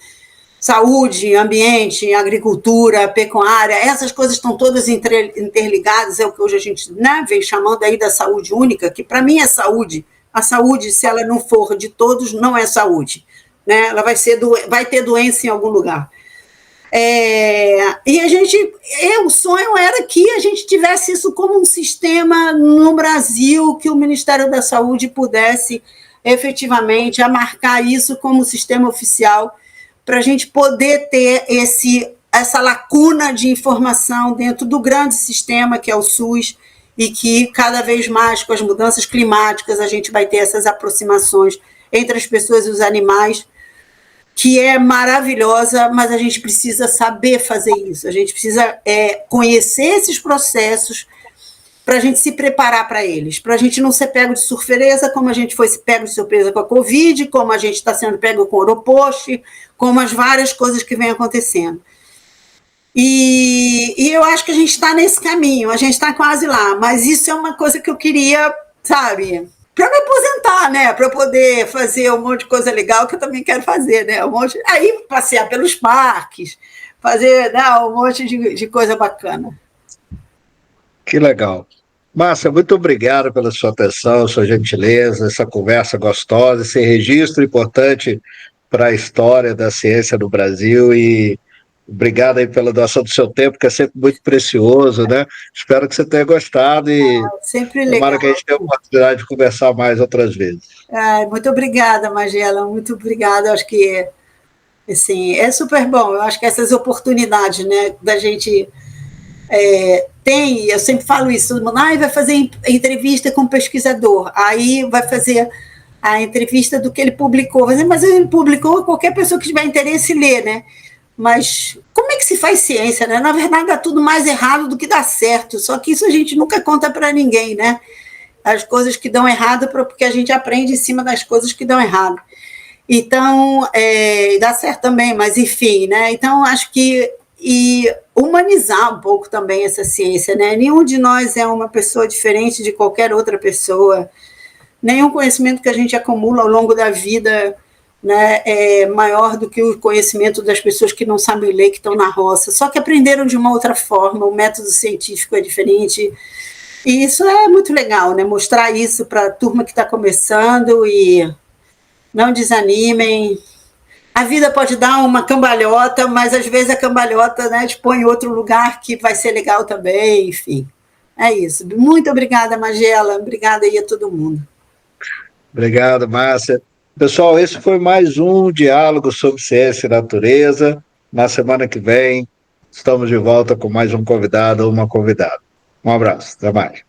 saúde, ambiente, agricultura, pecuária, essas coisas estão todas interligadas, é o que hoje a gente, né, vem chamando aí da saúde única, que para mim é saúde. A saúde, se ela não for de todos, não é saúde, né? Ela vai ter doença em algum lugar. E o sonho era que a gente tivesse isso como um sistema no Brasil, que o Ministério da Saúde pudesse efetivamente amarcar isso como sistema oficial, para a gente poder ter essa lacuna de informação dentro do grande sistema que é o SUS, e que cada vez mais, com as mudanças climáticas, a gente vai ter essas aproximações entre as pessoas e os animais, que é maravilhosa, mas a gente precisa saber fazer isso, a gente precisa conhecer esses processos para a gente se preparar para eles, para a gente não ser pego de surpresa, como a gente foi pego de surpresa com a Covid, como a gente está sendo pego com o Oropost, como as várias coisas que vêm acontecendo. E eu acho que a gente está nesse caminho, a gente está quase lá, mas isso é uma coisa que eu queria, sabe, para me aposentar, né, para eu poder fazer um monte de coisa legal que eu também quero fazer, né, aí passear pelos parques, fazer, né, um monte de coisa bacana. Que legal. Márcia, muito obrigado pela sua atenção, sua gentileza, essa conversa gostosa, esse registro importante para a história da ciência no Brasil e obrigado aí pela doação do seu tempo, que é sempre muito precioso, né? Espero que você tenha gostado e Sempre tomara legal. que a gente tenha a oportunidade de conversar mais outras vezes. Muito obrigada, Magela, muito obrigada. Acho que assim, é super bom. Eu acho que essas oportunidades, né, da gente tem, eu sempre falo isso, todo mundo vai fazer entrevista com o pesquisador, aí vai fazer a entrevista do que ele publicou, mas ele publicou, qualquer pessoa que tiver interesse lê, né? Mas como é que se faz ciência, né? Na verdade, dá tudo mais errado do que dá certo, só que isso a gente nunca conta para ninguém, né? As coisas que dão errado, porque a gente aprende em cima das coisas que dão errado. Então, dá certo também, mas enfim, né? Então, acho que humanizar um pouco também essa ciência, né? Nenhum de nós é uma pessoa diferente de qualquer outra pessoa, nenhum conhecimento que a gente acumula ao longo da vida, né, é maior do que o conhecimento das pessoas que não sabem ler, que estão na roça, só que aprenderam de uma outra forma, o método científico é diferente, e isso é muito legal, né? Mostrar isso para a turma que está começando e não desanimem. A vida pode dar uma cambalhota, mas às vezes a cambalhota, né, te põe em outro lugar que vai ser legal também, enfim. É isso. Muito obrigada, Magela. Obrigada aí a todo mundo. Obrigado, Márcia. Pessoal, esse foi mais um diálogo sobre ciência e natureza. Na semana que vem, estamos de volta com mais um convidado ou uma convidada. Um abraço, até mais.